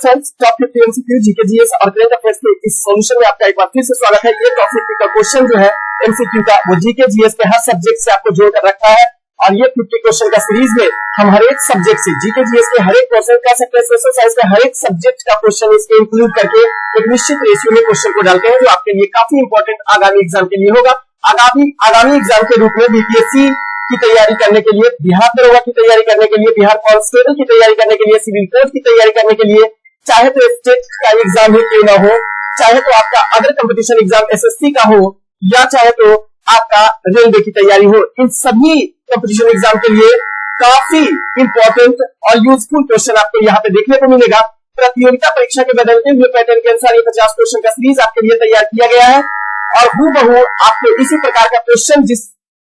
Friends, top 50 MCQ GK GS और current affairs के इस सॉल्यूशन में आपका एक बार फिर से स्वागत है। ये टॉप 50 का क्वेश्चन जो है एमसीक्यू का, वो जीके जीएस के हर सब्जेक्ट से आपको जोड़कर रखा है। और ये 50 क्वेश्चन का सीरीज में हम हर एक सब्जेक्ट से, जीके जीएस के हर एक क्वेश्चन कह सकते हैं, सोशल साइंस का हर एक सब्जेक्ट का क्वेश्चन इसके इंक्लूड करके एक निश्चित रेशियो में क्वेश्चन को डालते हैं, जो आपके लिए काफी इंपॉर्टेंट आगामी एग्जाम के लिए होगा। आगामी एग्जाम के रूप में बीपीएससी की तैयारी करने के लिए, बिहार दरोगा की तैयारी करने के लिए, बिहार कांस्टेबल की तैयारी करने के लिए, सिविल कोर्ट की तैयारी करने के लिए, चाहे तो स्टेट का एग्जाम ही क्यों ना हो, चाहे तो आपका अदर कंपटीशन एग्जाम एसएससी का हो, या चाहे तो आपका रेलवे की तैयारी हो, इन सभी कंपटीशन एग्जाम के लिए काफी इंपॉर्टेंट और यूजफुल क्वेश्चन आपको यहाँ पे देखने को मिलेगा। प्रतियोगिता परीक्षा के बदलते हुए पैटर्न के अनुसार ये 50 क्वेश्चन का सीरीज आपके लिए तैयार किया गया है और हूबहू आपको इसी प्रकार का क्वेश्चन, जिस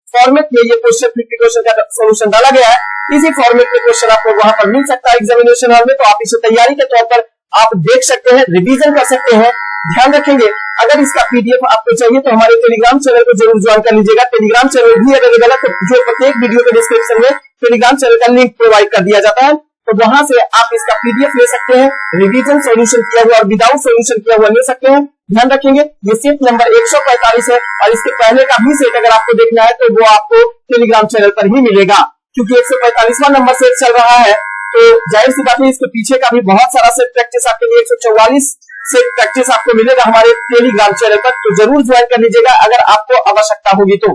फॉर्मेट में ये क्वेश्चन 50 क्वेश्चन का सॉल्यूशन डाला गया है, इसी फॉर्मेट में क्वेश्चन आपको वहां पर मिल सकता है एग्जामिनेशन हॉल में। तो आप इसे तैयारी के तौर पर आप देख सकते हैं, रिवीजन कर सकते हैं। ध्यान रखेंगे, अगर इसका पीडीएफ आपको चाहिए तो हमारे टेलीग्राम चैनल को जरूर ज्वाइन कर लीजिएगा। टेलीग्राम चैनल भी अवेलेबल है, तो जो प्रत्येक वीडियो के डिस्क्रिप्शन में टेलीग्राम चैनल का लिंक प्रोवाइड कर दिया जाता है, तो वहां से आप इसका पीडीएफ ले सकते हैं, रिवीजन सॉल्यूशन किया हुआ और विदाउट सॉल्यूशन किया हुआ ले सकते हैं। ध्यान रखेंगे, ये सेट नंबर 145 है और इसके पहले का भी सेट अगर आपको देखना है तो वो आपको टेलीग्राम चैनल पर ही मिलेगा, क्योंकि 145वां नंबर सेट चल रहा है। तो जाहिर सी बात है, इसके पीछे का भी बहुत सारा सेट प्रैक्टिस आपके लिए 144 सेट प्रैक्टिस आपको मिलेगा हमारे टेलीग्राम चैनल पर, तो जरूर ज्वाइन कर लीजिएगा अगर आपको आवश्यकता होगी तो।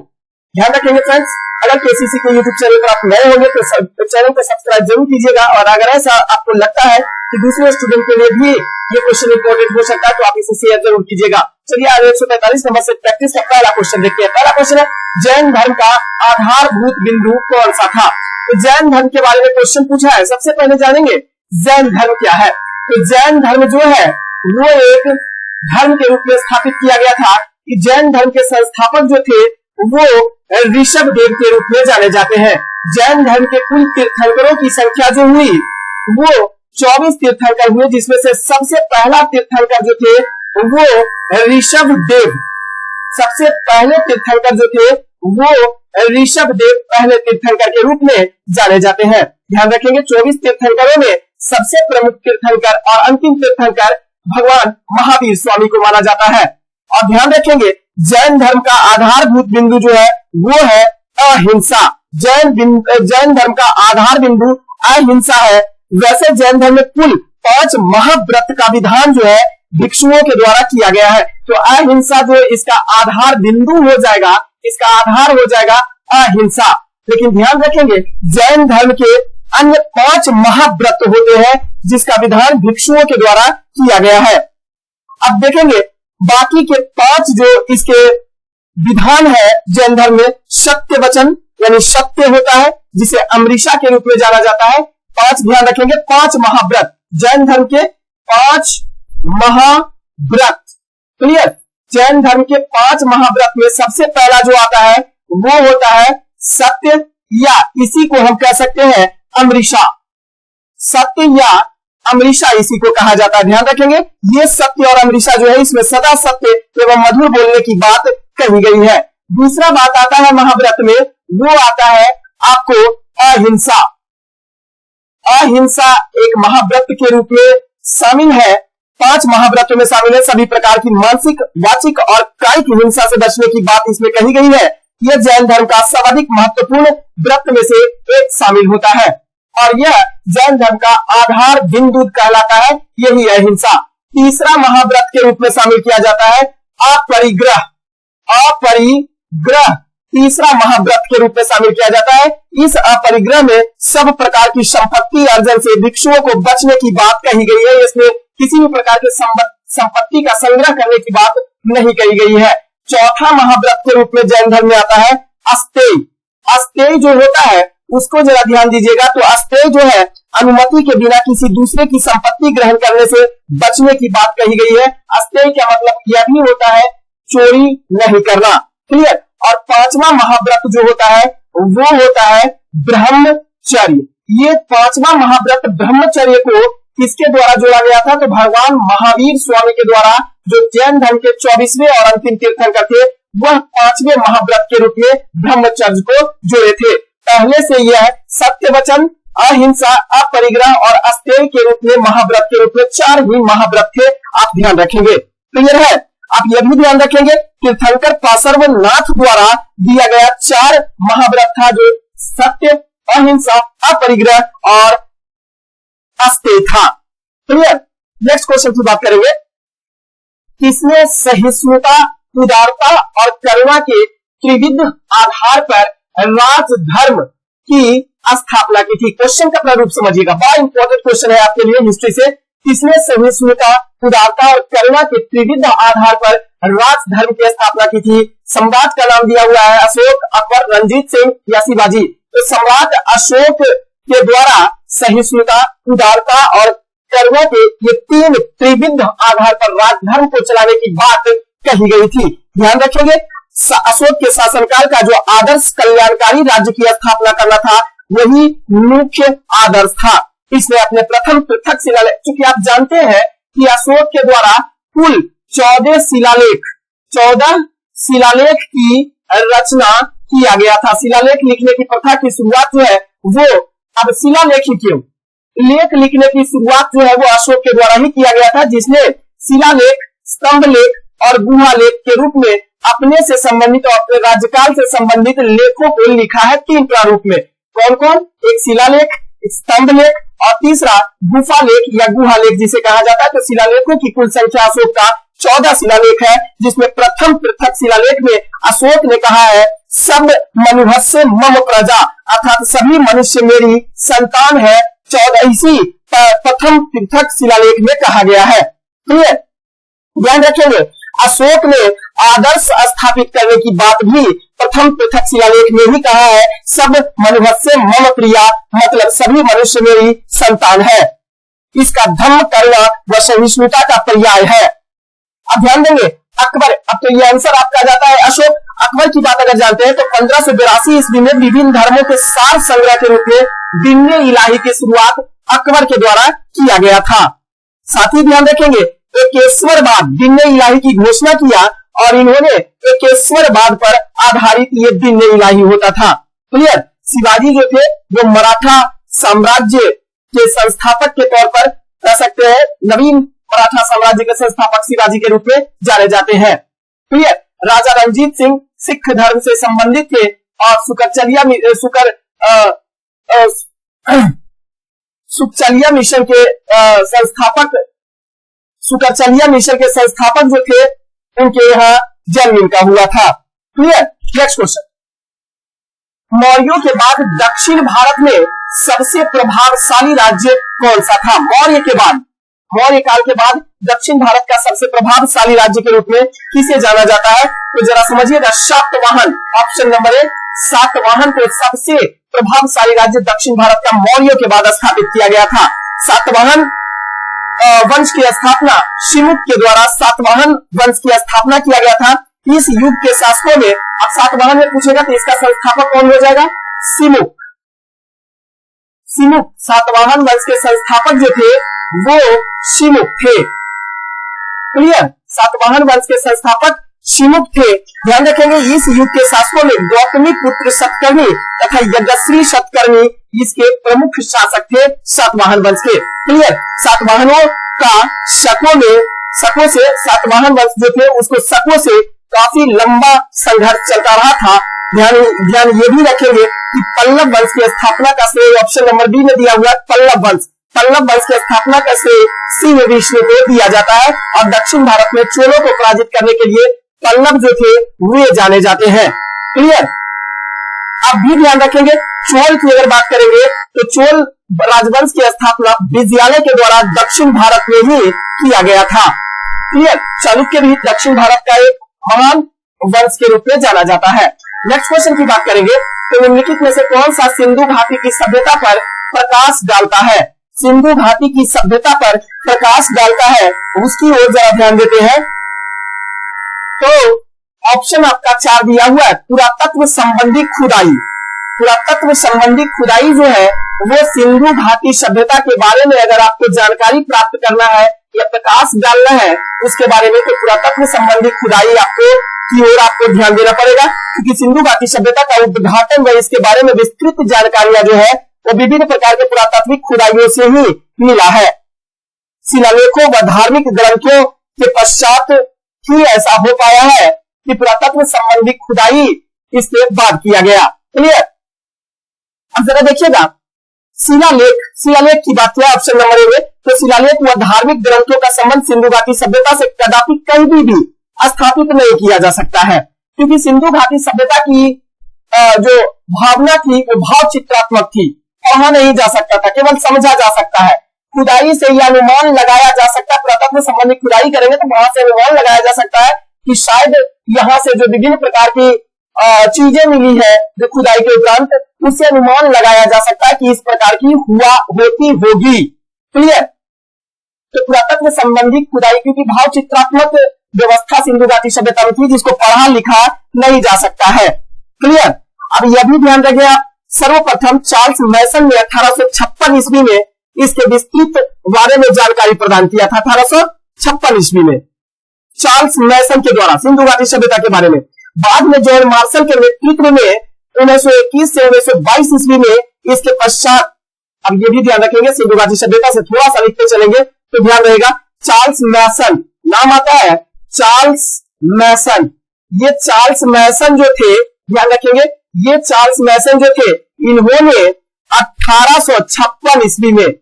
ध्यान रखेंगे फ्रेंड्स, अगर केसीसी को यूट्यूब चैनल पर आप नए होंगे तो चैनल को सब्सक्राइब जरूर कीजिएगा, और अगर ऐसा आपको लगता है कि दूसरे स्टूडेंट के लिए भी ये क्वेश्चन इंपॉर्टेंट हो सकता है तो आप इसे शेयर जरूर कीजिएगा। चलिए आज 145 नंबर से प्रैक्टिस का पहला क्वेश्चन देखते हैं। पहला क्वेश्चन है, जैन धर्म का आधारभूत बिंदु कौन सा था? तो जैन धर्म के बारे में क्वेश्चन पूछा है। सबसे पहले जानेंगे जैन धर्म क्या है। तो जैन धर्म जो है वो एक धर्म के रूप में स्थापित किया गया था। कि जैन धर्म के संस्थापक जो थे वो ऋषभ देव के रूप में जाने जाते हैं। जैन धर्म के कुल तीर्थंकरों की संख्या जो हुई वो 24 तीर्थंकर हुए, जिसमें से सबसे पहला तीर्थंकर जो थे वो ऋषभ देव, सबसे पहले तीर्थंकर जो थे वो ऋषभ देव पहले तीर्थंकर के रूप में जाने जाते हैं। ध्यान रखेंगे, 24 तीर्थंकरों में सबसे प्रमुख तीर्थंकर और अंतिम तीर्थंकर भगवान महावीर स्वामी को माना जाता है। और ध्यान रखेंगे, जैन धर्म का आधारभूत बिंदु जो है वो है अहिंसा। जैन धर्म का आधार बिंदु अहिंसा है। वैसे जैन धर्म में कुल 5 महाव्रत का विधान जो है भिक्षुओं के द्वारा किया गया है। तो अहिंसा जो इसका आधार बिंदु हो जाएगा, इसका आधार हो जाएगा अहिंसा। लेकिन ध्यान रखेंगे, जैन धर्म के अन्य 5 महाव्रत होते हैं जिसका विधान भिक्षुओं के द्वारा किया गया है। अब देखेंगे बाकी के 5 जो इसके विधान है जैन धर्म में, सत्य वचन यानी सत्य होता है, जिसे अमृषा के रूप में जाना जाता है। 5 ध्यान रखेंगे, 5 महाव्रत, जैन धर्म के 5 महाव्रत। क्लियर? जैन धर्म के 5 महाव्रत में सबसे पहला जो आता है वो होता है सत्य, या इसी को हम कह सकते हैं अमृषा। सत्य या अमृषा इसी को कहा जाता है। ध्यान रखेंगे, ये सत्य और अमृषा जो है इसमें सदा सत्य एवं मधुर बोलने की बात कही गई है। दूसरा बात आता है महाव्रत में, वो आता है आपको अहिंसा। अहिंसा एक महाव्रत के रूप में शामिल है, 5 महाव्रतों में शामिल है। सभी प्रकार की मानसिक, वाचिक और कायिक हिंसा से बचने की बात इसमें कही गई है। यह जैन धर्म का सर्वाधिक महत्वपूर्ण व्रत में से एक शामिल होता है और यह जैन धर्म का आधार बिंदु कहलाता है, यही अहिंसा। तीसरा महाव्रत के रूप में शामिल किया जाता है अपरिग्रह। अपरिग्रह तीसरा महाव्रत के रूप में शामिल किया जाता है। इस अपरिग्रह में सब प्रकार की संपत्ति अर्जन से भिक्षुओं को बचने की बात कही गई है। इसमें किसी भी प्रकार के संपत्ति का संग्रह करने की बात नहीं कही गई है। चौथा महाव्रत के रूप में जैन धर्म में आता है अस्तेय। अस्तेय जो होता है उसको जरा ध्यान दीजिएगा, तो अस्तेय जो है अनुमति के बिना किसी दूसरे की संपत्ति ग्रहण करने से बचने की बात कही गई है। अस्तेय का मतलब यह भी होता है चोरी नहीं करना। क्लियर? और 5वां महाव्रत जो होता है वो होता है ब्रह्मचर्य। ये 5वां महाव्रत ब्रह्मचर्य को किसके द्वारा जोड़ा गया था? तो भगवान महावीर स्वामी के द्वारा, जो जैन धर्म के 24वें और अंतिम तीर्थंकर थे, वह 5वें महाव्रत के रूप में ब्रह्मचर्य को जोड़े थे। पहले से यह सत्य वचन, अहिंसा, अपरिग्रह और अस्तेय के रूप में, महाव्रत के रूप में 4 ही महाव्रत थे। आप ध्यान रखेंगे, क्लियर है। आप यह भी ध्यान रखेंगे तीर्थंकर पार्श्वनाथ द्वारा दिया गया 4 महाव्रत था, जो सत्य, अहिंसा, अपरिग्रह और अस्तेय था। क्लियर। नेक्स्ट क्वेश्चन की बात करेंगे, किसने सहिष्णुता, उदारता और करुणा के त्रिविध आधार पर राजधर्म की स्थापना की थी? क्वेश्चन का प्रारूप समझिएगा, बड़ा इंपॉर्टेंट क्वेश्चन है आपके लिए हिस्ट्री से। किसने सहिष्णुता, उदारता और करुणा के त्रिविध आधार पर राजधर्म की स्थापना की थी? सम्राट का नाम दिया हुआ है अशोक, अकबर, रंजीत सिंह या शिवाजी। तो सम्राट अशोक के द्वारा सहिष्णुता, उदारता और करुणा के ये 3 त्रिविध आधार पर राजधर्म को चलाने की बात कही गई थी। ध्यान रखेंगे, अशोक के शासनकाल का जो आदर्श कल्याणकारी राज्य की स्थापना करना था, वही मुख्य आदर्श था। इसने अपने प्रथम पृथक शिलालेख, क्योंकि आप जानते हैं कि अशोक के द्वारा कुल 14 शिलालेख की रचना किया गया था। शिलालेख लिखने की प्रथा की शुरुआत जो है वो, अब शिलालेख ही क्यों, लेख लिखने की शुरुआत जो है वो अशोक के द्वारा ही किया गया था, जिसने शिलालेख, स्तंभ लेख और गुहा लेख के रूप में अपने से संबंधित और अपने राज्यकाल से संबंधित लेखों को लिखा है 3 प्रारूप में। कौन कौन? एक शिलालेख, स्तंभ लेख और तीसरा गुफा लेख या गुहा लेख जिसे कहा जाता है। तो शिलालेखों की कुल संख्या अशोक का 14 शिलालेख है, जिसमें प्रथम पृथक शिलालेख में अशोक ने कहा है सब मनुष्य मम प्रजा, अर्थात सभी मनुष्य मेरी संतान है। 14 इसी प्रथम पृथक शिलालेख में कहा गया है। क्लियर। ध्यान रखेंगे, अशोक ने आदर्श स्थापित करने की बात भी प्रथम पृथक शिलालेख में ही कहा है, सब मनुष्य मम प्रिया, मतलब सभी मनुष्य मेरी संतान है। इसका धर्म, करुणा व सहिष्णुता का पर्याय है। अब ध्यान देंगे, अकबर, अब तो ये आंसर आपका जाता है अशोक। अकबर की बात अगर जानते हैं तो 1582 ईस्वी में विभिन्न धर्मों के सार संग्रह के रूप में दिन्ने इलाही की शुरुआत अकबर के द्वारा किया गया था। साथ ही ध्यान रखेंगे, एकेश्वरवाद, दिन्ने इलाही की घोषणा किया और इन्होंने एकेश्वरवाद पर आधारित ये दिन्ने इलाही होता था। क्लियर। शिवाजी जो थे वो मराठा साम्राज्य के संस्थापक के तौर पर कह सकते हैं, नवीन मराठा साम्राज्य के संस्थापक शिवाजी के रूप में जाने जाते हैं। क्लियर। राजा रंजीत सिंह सिख धर्म से संबंधित थे और सुकचलिया मिशन के संस्थापक जो थे, उनके यहाँ जन्म इनका हुआ था। क्लियर। नेक्स्ट क्वेश्चन, मौर्यों के बाद दक्षिण भारत में सबसे प्रभावशाली राज्य कौन सा था? मौर्य काल के बाद दक्षिण भारत का सबसे प्रभावशाली राज्य के रूप में किसे जाना जाता है? तो जरा समझिएगा, सातवाहन, ऑप्शन नंबर 1, सातवाहन को सबसे प्रभावशाली राज्य दक्षिण भारत का मौर्यों के बाद स्थापित किया गया था। सातवाहन वंश की स्थापना शिमुक के द्वारा सातवाहन वंश की स्थापना किया गया था। इस युग के शासकों में, अब सातवाहन में पूछेगा तो इसका संस्थापक कौन हो जाएगा? शिमुक। सातवाहन वंश के संस्थापक जो थे वो शिमुक थे। क्लियर। सातवाहन वंश के संस्थापक शिमुक थे। ध्यान रखेंगे, इस युग के शासकों में गौतमी पुत्र सतकर्णी तथा यज्ञश्री सतकर्णी इसके प्रमुख शासक थे सातवाहन वंश के। क्लियर। सातवाहनों का शकों से सातवाहन वंश जो थे उसको शकों से काफी लंबा संघर्ष चलता रहा था। ध्यान ये भी रखेंगे कि पल्लव वंश की स्थापना का श्रेय ऑप्शन नंबर बी में दिया हुआ पल्लव वंश की स्थापना का श्रेय सिंह विष्णु को दिया जाता है और दक्षिण भारत में चोलों को पराजित करने के लिए पल्लव जो थे वे जाने जाते हैं। क्लियर। आप भी ध्यान रखेंगे, चोल की अगर बात करेंगे तो चोल राजवंश की स्थापना विजयालय के द्वारा दक्षिण भारत में ही किया गया था। क्लियर। चालुक्य भी दक्षिण भारत का एक महान वंश के रूप में जाना जाता है। नेक्स्ट क्वेश्चन की बात करेंगे तो निम्नलिखित में से कौन सा सिंधु घाटी की सभ्यता पर प्रकाश डालता है? सिंधु घाटी की सभ्यता पर प्रकाश डालता है, उसकी ओर जरा ध्यान देते हैं। तो ऑप्शन आपका 4 दिया हुआ है, पुरातत्व संबंधी खुदाई। पुरातत्व संबंधी खुदाई जो है वो सिंधु घाटी सभ्यता के बारे में अगर आपको जानकारी प्राप्त करना है या प्रकाश डालना है उसके बारे में, तो पुरातत्व संबंधी खुदाई की ओर आपको ध्यान देना पड़ेगा, क्योंकि सिंधु घाटी सभ्यता का उद्घाटन व इसके बारे में विस्तृत जानकारियां जो है वो विभिन्न प्रकार के पुरातात्विक खुदाइयों से ही मिला है। शिलालेखों व धार्मिक ग्रंथों के पश्चात ही ऐसा हो पाया है कि पुरातत्व संबंधी खुदाई इसके बाद किया गया। क्लियर। अब जरा देखिएगा शिलालेख की बात किया ऑप्शन नंबर ए में, तो शिलालेख व धार्मिक ग्रंथों का संबंध सिंधु घाटी सभ्यता से कदापि कहीं भी स्थापित नहीं किया जा सकता है, क्योंकि सिंधु घाटी सभ्यता की जो भावना थी वो भाव चित्रात्मक थी, पढ़ा नहीं जा सकता था, केवल समझा जा सकता है। खुदाई से यह अनुमान लगाया जा सकता है, पुरातत्व संबंधी खुदाई करेंगे तो वहां से अनुमान लगाया जा सकता है कि शायद यहाँ से जो विभिन्न प्रकार की चीजें मिली है जो खुदाई के उपरांत, उससे अनुमान लगाया जा सकता है कि इस प्रकार की होती होगी। क्लियर। तो पुरातत्व संबंधी खुदाई क्योंकि भाव चित्रात्मक व्यवस्था सिंधु घाटी सभ्यता में थी, जिसको पढ़ा लिखा नहीं जा सकता है। क्लियर। अब यह भी ध्यान रखिए आप, सर्वप्रथम चार्ल्स मैसन ने 1856 ईस्वी में इसके विस्तृत बारे में जानकारी प्रदान किया था। 1856 ईस्वी में चार्ल्स मैसन के द्वारा सिंधु घाटी सभ्यता के बारे में। बाद में जॉन मार्शल के नेतृत्व में 1921 से 1922 ईस्वी में इसके पश्चात, अब ये भी ध्यान रखेंगे सिंधु घाटी सभ्यता से थोड़ा सा लिखते चलेंगे तो ध्यान रहेगा, चार्ल्स मैसन नाम आता है, चार्ल्स मैसन। ये चार्ल्स मैसन जो थे, ध्यान रखेंगे, ये चार्ल्स मैसन जो थे, इन्होंने 1856 ईस्वी में,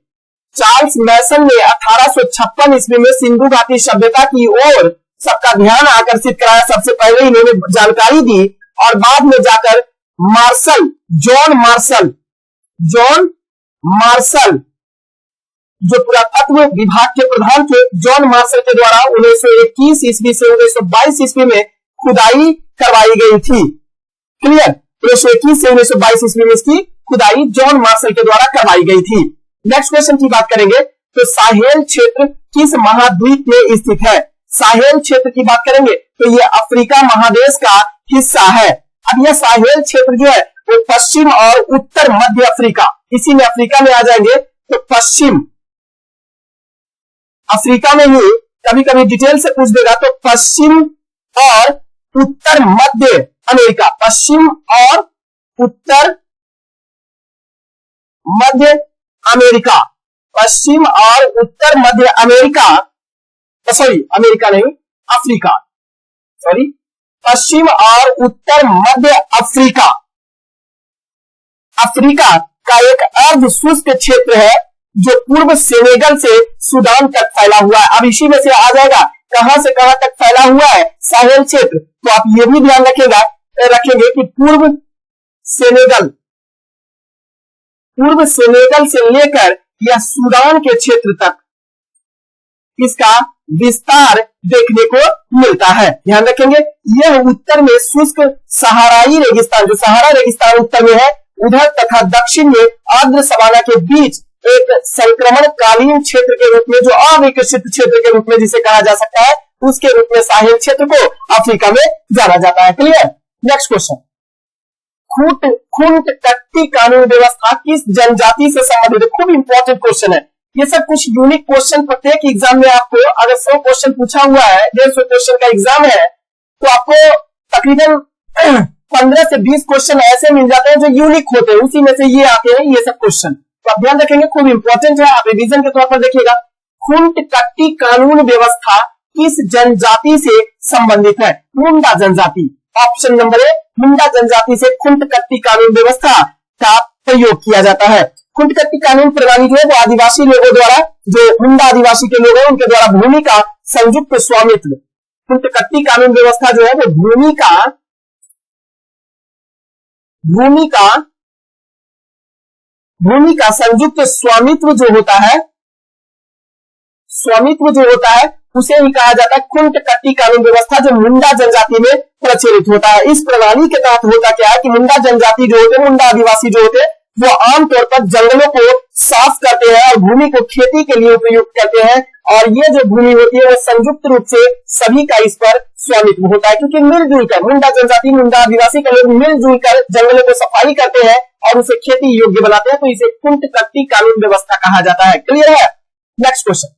चार्ल्स मैसन ने 1856 ईस्वी में सिंधु घाटी सभ्यता की ओर सबका ध्यान आकर्षित कराया। सबसे पहले इन्होंने जानकारी दी और बाद में जाकर मार्शल, जॉन मार्शल जो पुरातत्व विभाग के प्रधान थे, जॉन मार्शल के द्वारा 1921 ईस्वी से 1922 ईस्वी में खुदाई करवाई गई थी। क्लियर। 1921 से 1922 ईस्वी में इसकी खुदाई जॉन मार्शल के द्वारा करवाई गई थी। नेक्स्ट क्वेश्चन की बात करेंगे तो साहेल क्षेत्र किस महाद्वीप में स्थित है? साहेल क्षेत्र की बात करेंगे तो यह अफ्रीका महादेश का हिस्सा है। अब यह साहेल क्षेत्र जो है वो पश्चिम और उत्तर मध्य अफ्रीका, इसी में अफ्रीका में आ जाएंगे तो पश्चिम अफ्रीका में ही कभी कभी डिटेल से पूछ देगा, तो पश्चिम और उत्तर मध्य अमेरिका, पश्चिम और उत्तर मध्य अमेरिका, पश्चिम और उत्तर मध्य अमेरिका, सॉरी अमेरिका नहीं अफ्रीका, सॉरी पश्चिम और उत्तर मध्य अफ्रीका, अफ्रीका का एक अर्ध शुष्क क्षेत्र है जो पूर्व सेनेगल से सूडान तक फैला हुआ है। अब इसी में से आ जाएगा कहां से कहां तक फैला हुआ है साहेल क्षेत्र, तो आप ये भी ध्यान रखेंगे कि पूर्व सेनेगल से लेकर यह सूडान के क्षेत्र तक इसका विस्तार देखने को मिलता है। ध्यान रखेंगे, यह उत्तर में शुष्क सहाराई रेगिस्तान, जो सहारा रेगिस्तान उत्तर में है, उधर तथा दक्षिण में आर्द्र सवाना के बीच एक संक्रमणकालीन क्षेत्र के रूप में, जो अविकसित क्षेत्र के रूप में जिसे कहा जा सकता है, उसके रूप में साहेल क्षेत्र को अफ्रीका में जाना जाता है। क्लियर। नेक्स्ट क्वेश्चन, खूंट कट्टी कानून व्यवस्था किस जनजाति से संबंधित है? खूब इंपॉर्टेंट क्वेश्चन है। ये सब कुछ यूनिक क्वेश्चन प्रत्येक एग्जाम में आपको, अगर 100 क्वेश्चन पूछा हुआ है, 150 क्वेश्चन का एग्जाम है, तो आपको तकरीबन 15 से 20 क्वेश्चन ऐसे मिल जाते हैं जो यूनिक होते हैं, उसी में से ये आते हैं ये सब क्वेश्चन। तो आप ध्यान रखेंगे, खूब इंपॉर्टेंट है, आप रिवीजन के तौर पर देखिएगा। खूंट कट्टी कानून व्यवस्था किस जनजाति से संबंधित है? मुंडा जनजाति। ऑप्शन नंबर ए, मुंडा जनजाति से खूंट कट्टी कानून व्यवस्था का प्रयोग किया जाता है। खूंट कट्टी कानून प्रणाली जो है वो आदिवासी लोगों द्वारा, जो मुंडा आदिवासी के लोग हैं उनके द्वारा भूमि का संयुक्त स्वामित्व, खूंट कट्टी कानून व्यवस्था जो है वो भूमि का संयुक्त स्वामित्व जो होता है उसे ही कहा जाता है खूंट कट्टी कानून व्यवस्था, जो मुंडा जनजाति में प्रचलित होता है। इस प्रणाली के तहत होता क्या है कि मुंडा जनजाति जो होते हैं, मुंडा आदिवासी जो होते हैं, वो आमतौर पर जंगलों को साफ करते हैं और भूमि को खेती के लिए उपयुक्त करते हैं, और ये जो भूमि होती है वो संयुक्त रूप से सभी का इस पर स्वामित्व होता है, क्योंकि मिलजुल कर मुंडा जनजाति, मुंडा आदिवासी के लोग मिलजुल कर जंगलों को सफाई करते हैं और उसे खेती योग्य बनाते हैं, तो इसे खूंट कट्टी कानून व्यवस्था कहा जाता है। क्लियर है। नेक्स्ट क्वेश्चन,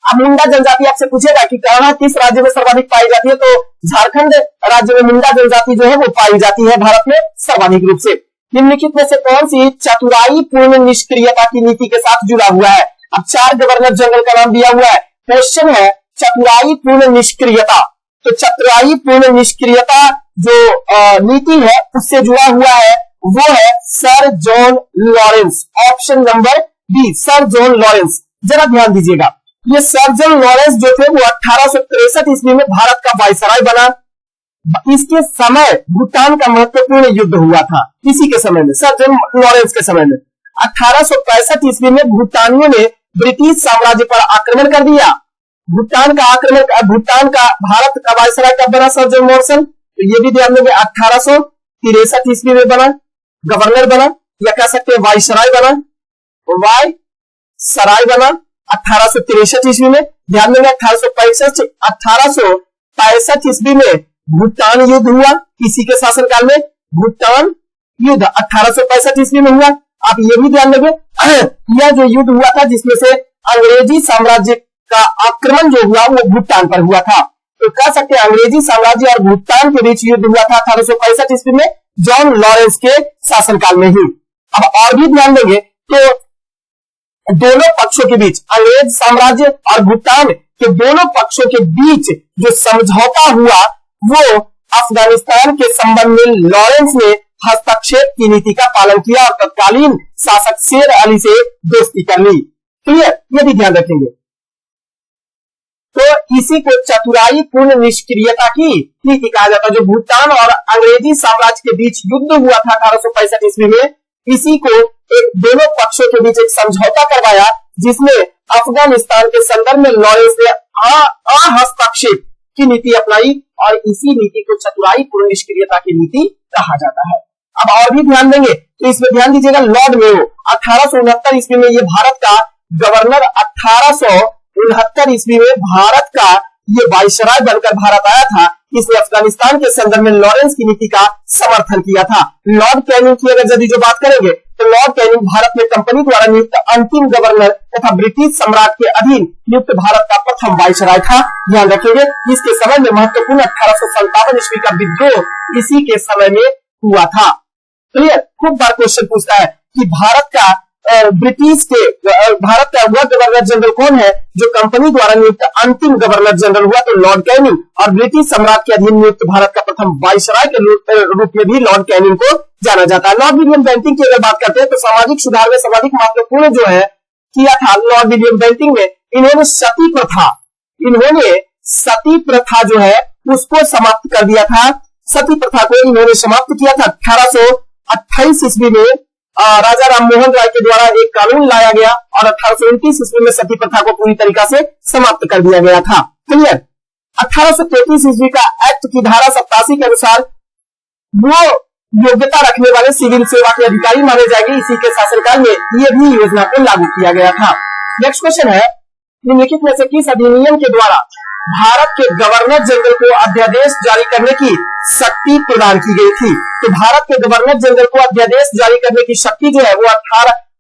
अब मुंडा जनजाति आपसे पूछेगा कि कहां किस राज्य में सर्वाधिक पाई जाती है, तो झारखंड राज्य में मुंडा जनजाति जो है वो पाई जाती है भारत में सर्वाधिक रूप से। निम्नलिखित में से कौन सी चतुराई पूर्ण निष्क्रियता की नीति के साथ जुड़ा हुआ है? अब 4 गवर्नर जनरल का नाम दिया हुआ है। क्वेश्चन है चतुराई पूर्ण निष्क्रियता। तो चतुराई पूर्ण निष्क्रियता जो नीति है उससे जुड़ा हुआ है वो है Sir John Lawrence. Option number B, Sir John Lawrence. जरा ध्यान दीजिएगा, ये सर जॉन लॉरेंस जो थे वो 1863 ईस्वी में भारत का वायसराय बना। इसके समय भूटान का महत्वपूर्ण युद्ध हुआ था। इसी के समय में, सर जॉन लॉरेंस के समय में 1865 ईस्वी में भूटानियों ने ब्रिटिश साम्राज्य पर आक्रमण कर दिया। भूटान का भारत का वायसराय कब बना सर जॉन लॉरेंस? तो ये भी ध्यान देंगे 1863 ईस्वी में बना, गवर्नर बना या कह सकते हैं वायसराय बना, वायसराय बना 1863 ईस्वी में। ध्यान देंगे 1865 ईस्वी में भूटान युद्ध हुआ। किसी के शासनकाल में भूटान युद्ध 1865 ईस्वी में हुआ। आप ये भी ध्यान देंगे यह जो युद्ध हुआ था जिसमें से अंग्रेजी साम्राज्य का आक्रमण जो हुआ वो भूटान पर हुआ था। तो कह सकते हैं अंग्रेजी साम्राज्य और भूटान के बीच युद्ध हुआ था 1865 ईस्वी में जॉन लॉरेंस के शासनकाल में ही। अब और भी ध्यान देंगे तो दोनों पक्षों के बीच, अंग्रेज साम्राज्य और भूटान के दोनों पक्षों के बीच जो समझौता हुआ वो अफगानिस्तान के संबंध में लॉरेंस ने हस्तक्षेप की नीति का पालन किया और तत्कालीन शासक शेर अली से दोस्ती कर ली। क्लियर, ये भी ध्यान रखेंगे। तो इसी को चतुराई पूर्ण निष्क्रियता की नीति कहा जाता है। जो भूटान और अंग्रेजी साम्राज्य के बीच युद्ध हुआ था 1865 ईस्वी में, इसी को एक दोनों पक्षों के बीच एक समझौता करवाया जिसमें अफगानिस्तान के संदर्भ में लॉरेंस ने हस्तक्षेप की नीति अपनाई और इसी नीति को चतुराई पूर्ण निष्क्रियता की नीति कहा जाता है। अब और भी ध्यान देंगे तो इसमें ध्यान दीजिएगा लॉर्ड मेयो 1869 ईस्वी में ये भारत का गवर्नर, 1869 ईस्वी में भारत का ये वायसराय बनकर भारत आया था। इसने अफगानिस्तान के संदर्भ में लॉरेंस की नीति का समर्थन किया था। लॉर्ड कैनिंग की अगर यदि जो बात करेंगे तो लॉर्ड कैनिंग भारत में कंपनी द्वारा नियुक्त अंतिम गवर्नर तथा ब्रिटिश सम्राट के अधीन नियुक्त भारत का प्रथम वायसराय था। ध्यान रखेंगे इसके समय में महत्वपूर्ण 1857 ईस्वी का विद्रोह इसी के समय में हुआ था। क्लियर, खूब बार क्वेश्चन पूछता है कि भारत का वह गवर्नर जनरल कौन है जो कंपनी द्वारा नियुक्त अंतिम गवर्नर जनरल हुआ? तो लॉर्ड कैनिंग। और ब्रिटिश सम्राट के अधीन नियुक्त भारत का प्रथम वायसराय के रूप में भी लॉर्ड कैनिंग को जाना जाता है। लॉर्ड विलियम बेंटिंक की अगर बात करते हैं तो सामाजिक सुधार में सर्वाधिक महत्वपूर्ण जो है किया था लॉर्ड विलियम बेंटिंक ने। इन्होंने सती प्रथा जो है उसको समाप्त कर दिया था। सती प्रथा को इन्होंने समाप्त किया था 1828 ईस्वी में। राजा राममोहन राय के द्वारा एक कानून लाया गया और 1829 ईस्वी में सती प्रथा को पूरी तरीका से समाप्त कर दिया गया था। क्लियर, 1833 ईस्वी का एक्ट की धारा 87 के अनुसार वो योग्यता रखने वाले सिविल सेवा के अधिकारी माने जाएंगे। इसी के शासनकाल में ये भी योजना को लागू किया गया था। नेक्स्ट क्वेश्चन है निम्नलिखित में से किस अधिनियम के द्वारा भारत के गवर्नर जनरल को अध्यादेश जारी करने की शक्ति प्रदान की गई थी? तो भारत के गवर्नर जनरल को अध्यादेश जारी करने की शक्ति जो है वो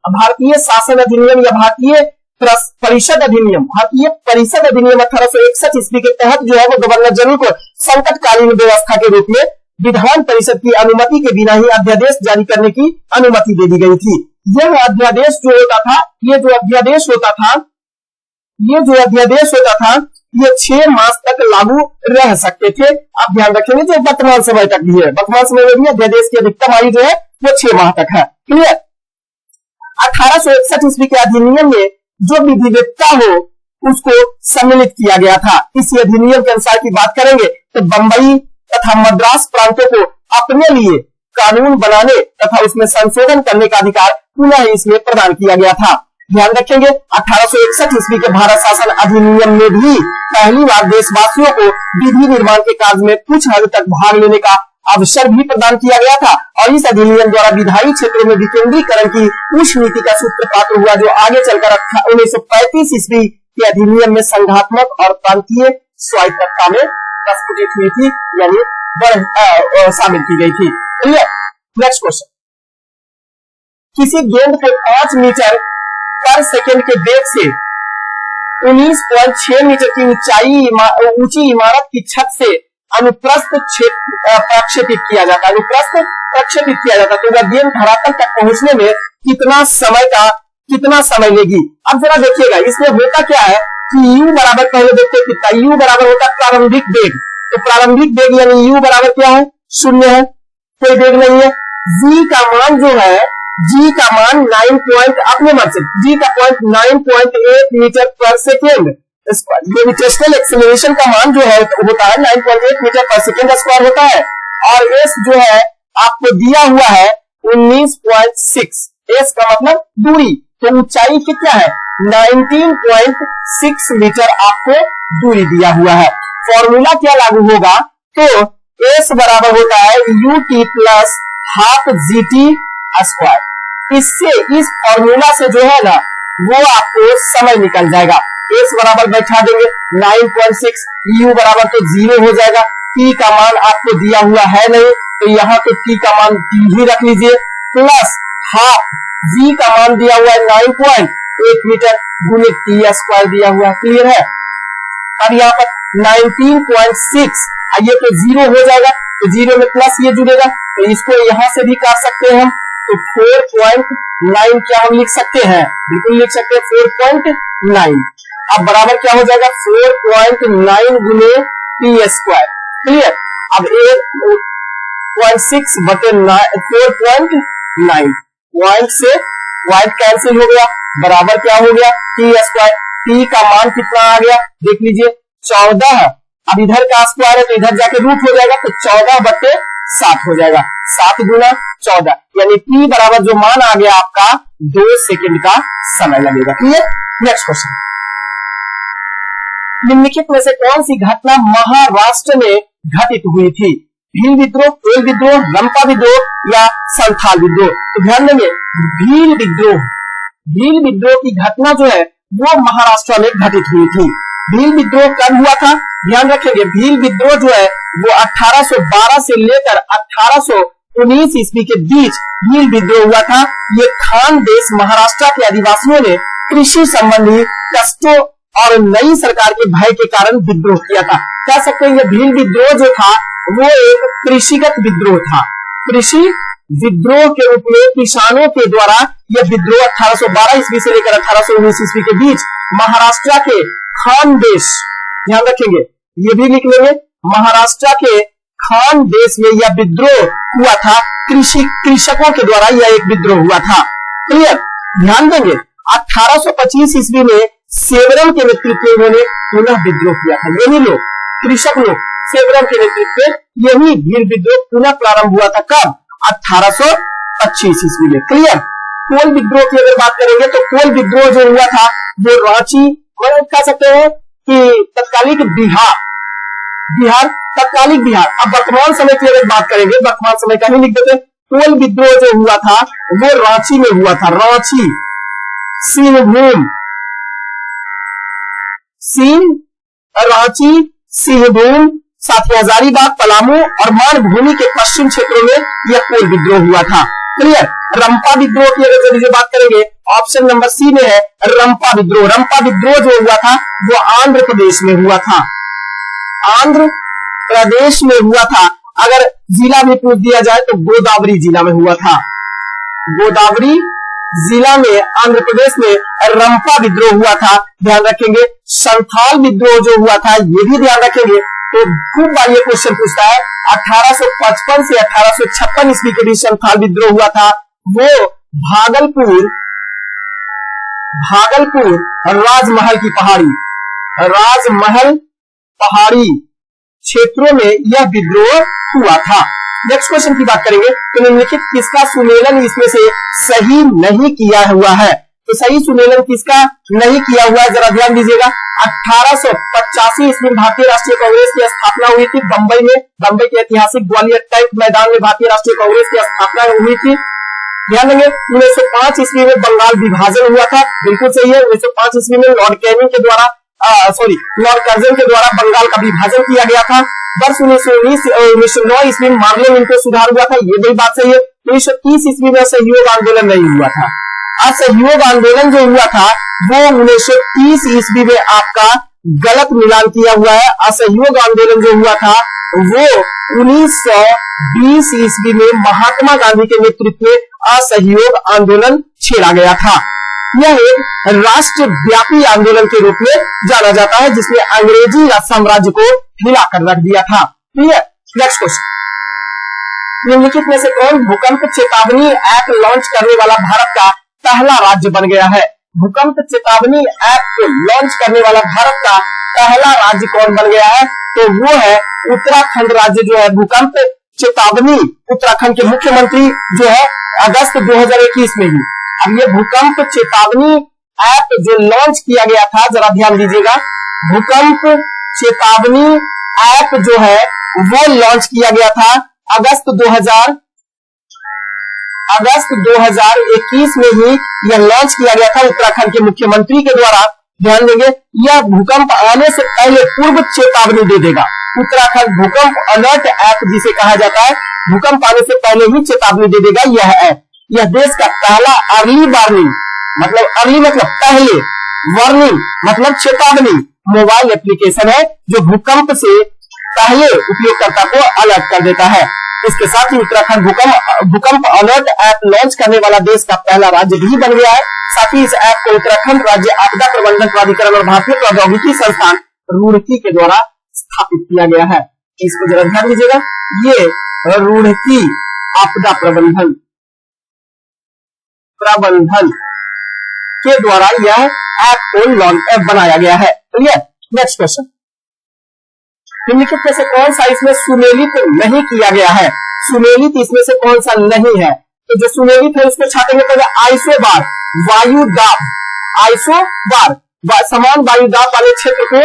भारतीय शासन अधिनियम या भारतीय परिषद अधिनियम 1861 ईस्वी के तहत जो है वो गवर्नर जनरल को संकटकालीन व्यवस्था के रूप में विधान परिषद की अनुमति के बिना ही अध्यादेश जारी करने की अनुमति दे दी गई थी। यह अध्यादेश जो अध्यादेश होता था ये 6 मास तक लागू रह सकते थे। आप ध्यान रखेंगे जो वर्तमान समय तक भी है, वर्तमान समय में भी अध्यादेश की अधिकतम आयु जो है वो 6 माह तक है। क्लियर, 1861 ईस्वी के अधिनियम में जो विधिवत्ता हो उसको सम्मिलित किया गया था। इसी अधिनियम के अनुसार की बात करेंगे तो बंबई तथा मद्रास प्रांतों को अपने लिए कानून बनाने तथा उसमें संशोधन करने का अधिकार पुनः इसमें प्रदान किया गया था। ध्यान रखेंगे 1861 ईस्वी के भारत शासन अधिनियम में भी पहली बार देशवासियों को विधि निर्माण के कार्य में कुछ हद तक भाग लेने का अवसर भी प्रदान किया गया था और इस अधिनियम द्वारा विधायी क्षेत्रों में विकेंद्रीकरण की उस नीति का सूत्रपात हुआ जो आगे चलकर 1935 ईस्वी के अधिनियम में संघात्मक और प्रांतीय स्वायत्तता में प्रस्फुटित हुई थी, यानी शामिल की गई थी। नेक्स्ट क्वेश्चन, किसी गेंद को 5 मीटर पर सेकेंड के वेग से 19.6 मीटर की ऊंची इमारत की छत से अनुप्रस्थ प्रक्षेपित किया जाता है, अनुप्रस्थ प्रक्षेपित किया जाता है। तो वह गेंद धरातल तक पहुंचने में कितना समय लेगी। अब जरा देखिएगा इसमें होता क्या है कि u बराबर, पहले देखते हैं कितना, u बराबर होता है प्रारंभिक वेग। तो प्रारंभिक वेग यानी u बराबर क्या है, 0 है, कोई वेग नहीं है। g का मान जो है, g का मान 9 अपने मन से g का पॉइंट 9.8 मीटर पर सेकेंड, ग्रेविटेशनल एक्सेलरेशन का मान जो है होता है 9.8 मीटर पर सेकेंड स्क्वायर होता है। और s जो है आपको दिया हुआ है 19.6, s का मतलब दूरी, तो ऊंचाई कितना है 19.6 मीटर आपको दूरी दिया हुआ है। फॉर्मूला क्या लागू होगा, तो s बराबर होता है ut plus half gt square. इससे, इस फॉर्मूला से जो है ना वो आपको समय निकल जाएगा। s बराबर बैठा देंगे 9.6, u बराबर तो 0 हो जाएगा, t का मान आपको दिया हुआ है नहीं तो यहाँ तो t का मान 3 ही रख लीजिए, प्लस हाफ g का मान दिया हुआ है 9.8 मीटर गुने t स्क्वायर दिया हुआ है। क्लियर है। अब यहाँ पर 19.6 ये तो 0 हो जाएगा, तो 0 में प्लस ये जुड़ेगा, तो इसको यहां से भी काट सकते हैं हम, तो 4.9 क्या हम लिख सकते हैं, बिल्कुल लिख सकते हैं 4.9। अब बराबर क्या हो जाएगा 4.9 गुने टी स्क्वायर। क्लियर। अब 8.6 बटे 4.9, पॉइंट से पॉइंट कैंसिल हो गया, बराबर क्या हो गया टी स्क्वायर। टी का मान कितना आ गया देख लीजिए 14। अब इधर का स्क्वायर है तो इधर जाके रूट हो जाएगा, तो 14 बटे 7 हो जाएगा, 7 गुना 14, यानी टी बराबर जो मान आ गया आपका 2 सेकंड का समय लगेगा। क्लियर। नेक्स्ट क्वेश्चन, निम्नलिखित में से कौन सी घटना महाराष्ट्र में घटित हुई थी, भील विद्रोह, कोल विद्रोह, रंपा विद्रोह या संथाल विद्रोह। तो ध्यान देंगे भील विद्रोह की घटना जो है वो महाराष्ट्र में घटित हुई थी। भील विद्रोह कब हुआ था, ध्यान रखेंगे, भील विद्रोह जो है वो 1812 से लेकर 1819 ईस्वी के बीच भील विद्रोह हुआ था। ये खान देश महाराष्ट्र के आदिवासियों ने कृषि संबंधी कष्टों और नई सरकार के भय के कारण विद्रोह किया था। कह सकते हैं ये भील विद्रोह जो था वो एक कृषिगत विद्रोह था। कृषि विद्रोह के रूप में किसानों के द्वारा यह विद्रोह 1812 ईस्वी से लेकर 1819 ईस्वी के बीच महाराष्ट्र के खान देश, ध्यान रखेंगे ये भी लिख लेंगे, महाराष्ट्र के खान देश में यह विद्रोह हुआ था। कृषकों के द्वारा यह एक विद्रोह हुआ था। क्लियर। ध्यान देंगे 1825 ईस्वी में सेवरम के नेतृत्व में उन्होंने पुनः विद्रोह किया था। यही लोग, कृषक लोग, सेवरम के नेतृत्व में यही भील विद्रोह पुनः प्रारंभ हुआ था। कब 1825 ईस्वी में। क्लियर। कोल विद्रोह की अगर बात करेंगे तो कोल विद्रोह जो हुआ था वो रांची, मतलब कह सकते हैं कि तत्कालिक बिहार, तत्कालिक बिहार। अब वर्तमान समय की अगर बात करेंगे, वर्तमान समय का ही लिख देते हैं। कोल विद्रोह जो हुआ था वो रांची में हुआ था, रांची, सिंहभूम, साथ ही हजारीबाग, पलामू और मानभूमि के पश्चिम क्षेत्रों में यह कोल विद्रोह हुआ था। क्लियर। रंपा विद्रोह की अगर जल्दी से बात करेंगे, ऑप्शन नंबर सी में है रंपा विद्रोह। रंपा विद्रोह जो हुआ था वो आंध्र प्रदेश में हुआ था, आंध्र प्रदेश में हुआ था। अगर जिला भी पूछ दिया जाए तो गोदावरी जिला में हुआ था, गोदावरी जिला में आंध्र प्रदेश में रंपा विद्रोह हुआ था। ध्यान रखेंगे। संथाल विद्रोह जो हुआ था ये भी ध्यान रखेंगे, तो खूब बार ये क्वेश्चन पूछता है। 1855 से 1856 ईस्वी के बीच संथाल विद्रोह हुआ था। वो भागलपुर राजमहल पहाड़ी क्षेत्रों में यह विद्रोह हुआ था। नेक्स्ट क्वेश्चन की बात करेंगे तो निम्नलिखित किसका सुमेलन इसमें से सही नहीं किया हुआ है। तो सही सुमेलन किसका नहीं किया हुआ है जरा ध्यान दीजिएगा। 1885 ईस्वी में भारतीय राष्ट्रीय कांग्रेस की स्थापना हुई थी बंबई में, बंबई के ऐतिहासिक ग्वालियर टैंक मैदान में भारतीय राष्ट्रीय कांग्रेस की स्थापना हुई थी। ध्यान देंगे 1905 ईस्वी में बंगाल विभाजन हुआ था, बिल्कुल सही है। 1905 ईस्वी में लॉर्ड कर्जन के द्वारा बंगाल का विभाजन किया गया था। वर्ष 1909 ईस्वी में मार्लिन को सुधार हुआ था, ये भी बात सही है। 1930 ईस्वी में असहयोग आंदोलन नहीं हुआ था। असहयोग आंदोलन जो हुआ था वो 1930 ईस्वी में आपका गलत मिलान किया हुआ है। असहयोग आंदोलन जो हुआ था वो 1920 ईस्वी में महात्मा गांधी के नेतृत्व में असहयोग आंदोलन छेड़ा गया था। यह एक राष्ट्रव्यापी आंदोलन के रूप में जाना जाता है जिसमें अंग्रेजी साम्राज्य को हिलाकर रख दिया था। ठीक है, नेक्स्ट क्वेश्चन, निम्नलिखित में से कौन भूकंप चेतावनी ऐप लॉन्च करने वाला भारत का पहला राज्य बन गया है? भूकंप चेतावनी ऐप को लॉन्च करने वाला भारत का पहला राज्य कौन बन गया है? तो वो है उत्तराखंड राज्य जो है। भूकंप चेतावनी उत्तराखंड के मुख्यमंत्री जो है अगस्त 2021 में ही। अब ये भूकंप चेतावनी ऐप जो लॉन्च किया गया था, जरा ध्यान दीजिएगा, भूकंप चेतावनी ऐप जो है वो लॉन्च किया गया था अगस्त 2021 में ही यह लॉन्च किया गया था उत्तराखंड के मुख्यमंत्री के द्वारा। ध्यान देंगे, यह भूकंप आने से पहले पूर्व चेतावनी दे देगा। उत्तराखंड भूकंप अलर्ट ऐप जिसे कहा जाता है, भूकंप आने से पहले ही चेतावनी दे देगा यह ऐप। यह देश का पहला अर्ली वार्निंग, मतलब अर्ली मतलब पहले, वार्निंग मतलब चेतावनी मोबाइल एप्लीकेशन है जो भूकंप से पहले उपयोगकर्ता को अलर्ट कर देता है। इसके साथ ही उत्तराखंड भूकंप अलर्ट ऐप लॉन्च करने वाला देश का पहला राज्य भी बन गया है। साथ ही इस ऐप को उत्तराखंड राज्य आपदा प्रबंधन प्राधिकरण और भारतीय प्रौद्योगिकी संस्थान रुड़की के द्वारा स्थापित किया गया है। इसको जरा ध्यान दीजिएगा, ये रुड़की आपदा प्रबंधन के द्वारा यह ऐप को बनाया गया है। चलिए नेक्स्ट क्वेश्चन, निम्नलिखित में से कौन सा इसमें सुमेलित नहीं किया गया है? सुमेलित इसमें से कौन सा नहीं है? तो जो सुमेलित है उसको छाटेंगे तो आइसोबार, वायु दाब, आइसोबार समान वायु दाब वाले क्षेत्र को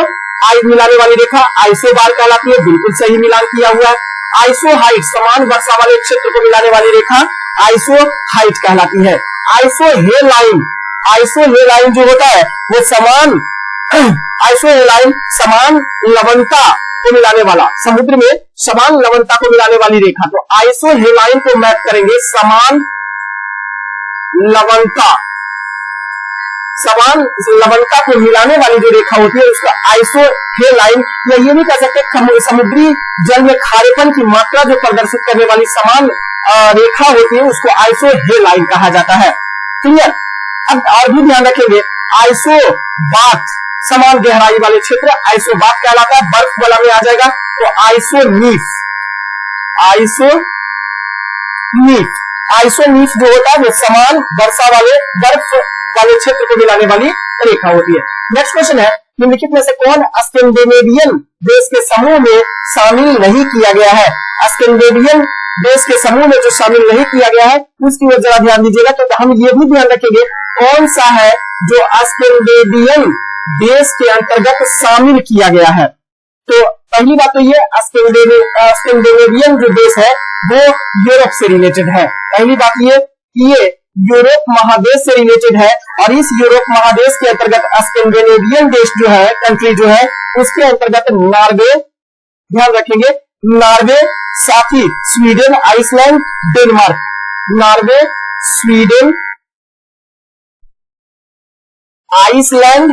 आई मिलाने वाली रेखा आइसोबार कहलाती है, बिल्कुल सही मिलान किया हुआ है। आइसो हाइट समान वर्षा वाले क्षेत्र को मिलाने वाली रेखा आइसो हाइट कहलाती है। आइसो हे लाइन जो होता है वो समान आइसो हे लाइन समान लवणता को मिलाने वाला, समुद्र में समान लवणता को मिलाने वाली रेखा। तो आइसो हे लाइन को मैप करेंगे, समान लवणता को मिलाने वाली जो रेखा होती है उसका आइसो हे लाइन, या ये भी कह सकते समुद्री जल में खारेपन की मात्रा जो प्रदर्शित करने वाली समान रेखा होती है उसको आइसो हे लाइन कहा जाता है। क्लियर? अब और भी ध्यान रखेंगे, आइसो बाथ समान गहराई वाले क्षेत्र आइसोबाथ कहलाता है, बर्फ वाला में आ जाएगा तो आइसोनीफ जो होता है वो समान वर्षा वाले बर्फ वाले क्षेत्र को मिलाने वाली रेखा होती है। नेक्स्ट क्वेश्चन है, निम्नलिखित में से कौन स्कैंडिनेवियन देश के समूह में शामिल नहीं किया गया है? स्कैंडिनेवियन देश के समूह में जो शामिल नहीं किया गया है उसकी ओर जरा ध्यान दीजिएगा। तो हम ये भी ध्यान रखेंगे कौन सा है जो स्कैंडिनेवियन देश के अंतर्गत शामिल किया गया है। तो पहली बात तो ये स्कैंडिनेवियन जो देश है वो यूरोप से रिलेटेड है। पहली बात ये यूरोप महादेश से रिलेटेड है और इस यूरोप महादेश के अंतर्गत स्कैंडिनेवियन देश जो है, कंट्री जो है उसके अंतर्गत नॉर्वे, ध्यान रखेंगे नॉर्वे, साथ ही Sweden, Iceland, Denmark, Norway, Sweden, Iceland,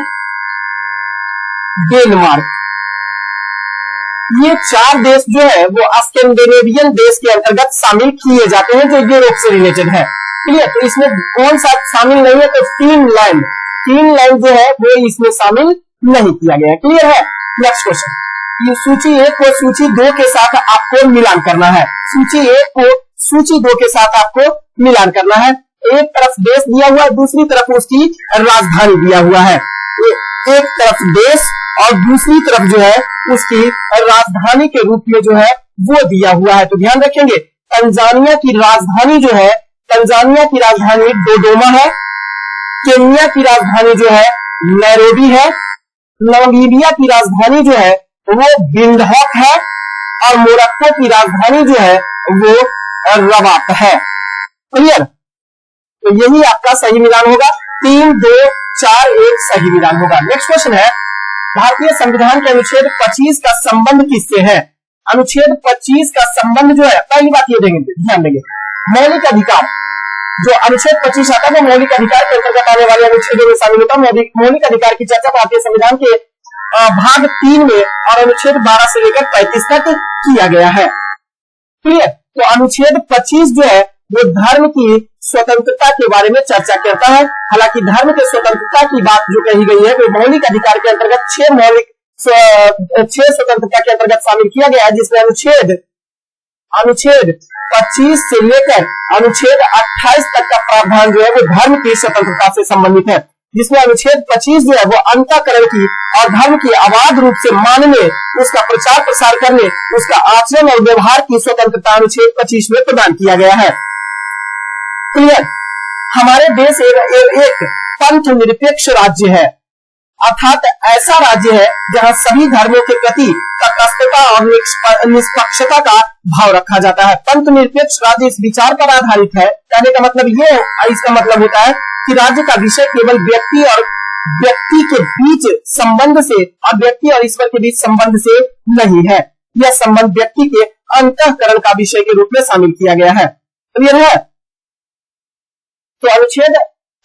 Denmark, ये चार देश जो है वो स्कैंडिनेवियन देश के अंतर्गत शामिल किए जाते हैं जो यूरोप से रिलेटेड है। क्लियर? तो इसमें कौन सा शामिल नहीं है? तो फिनलैंड जो है वो इसमें शामिल नहीं किया गया। क्लियर है? नेक्स्ट क्वेश्चन, ये सूची 1 को सूची 2 के साथ आपको मिलान करना है। सूची 1 को सूची 2 के साथ आपको मिलान करना है। एक तरफ देश दिया हुआ है, दूसरी तरफ उसकी राजधानी दिया हुआ है। एक तरफ देश और दूसरी तरफ जो है उसकी राजधानी के रूप में जो है वो दिया हुआ है। तो ध्यान रखेंगे तंजानिया की राजधानी जो है, तंजानिया की राजधानी डोडोमा है, केन्या की राजधानी जो है नैरोबी है, नामीबिया की राजधानी जो है वो विंडहॉक है और मोरक्को की राजधानी जो है वो रबात है। क्लियर? तो यही आपका सही मिलान होगा, 3, 2, 4, 1 सही मिलान होगा। नेक्स्ट क्वेश्चन है, भारतीय संविधान के अनुच्छेद 25 का संबंध किससे है? अनुच्छेद 25 का संबंध जो है, पहली बात ये देंगे, ध्यान देंगे, मौलिक अधिकार जो अनुच्छेद 25 आता है वो मौलिक अधिकार के अंतर्गत आने वाले अनुच्छेदों में शामिल होता है। मौलिक अधिकार की चर्चा भारतीय संविधान के भाग 3 में और अनुच्छेद 12 से लेकर 35 तक किया गया है। क्लियर? तो अनुच्छेद 25 जो है वो धर्म की स्वतंत्रता के बारे में चर्चा करता है। हालांकि धर्म के स्वतंत्रता की बात जो कही गई है वो मौलिक अधिकार के अंतर्गत 6 स्वतंत्रता के अंतर्गत शामिल किया गया है, जिसमें अनुच्छेद 25 से लेकर अनुच्छेद 28 तक का प्रावधान जो है वो धर्म की स्वतंत्रता से संबंधित है, जिसमें अनुच्छेद 25 जो है वो अंतःकरण की और धर्म की अबाध रूप से मानने, उसका प्रचार प्रसार करने, उसका आचरण और व्यवहार की स्वतंत्रता अनुच्छेद 25 में प्रदान किया गया है। क्लियर? हमारे देश एक पंथ निरपेक्ष राज्य है, अर्थात ऐसा राज्य है जहां सभी धर्मों के प्रति तटस्थता और निष्पक्षता का भाव रखा जाता है। पंथ निरपेक्ष राज्य इस विचार पर आधारित है। कहने का मतलब ये है, इसका मतलब होता है कि राज्य का विषय केवल व्यक्ति और व्यक्ति के बीच संबंध से और व्यक्ति और ईश्वर के बीच संबंध से नहीं है। यह संबंध व्यक्ति के अंतःकरण का विषय के रूप में शामिल किया गया है। क्लियर है? तो अनुच्छेद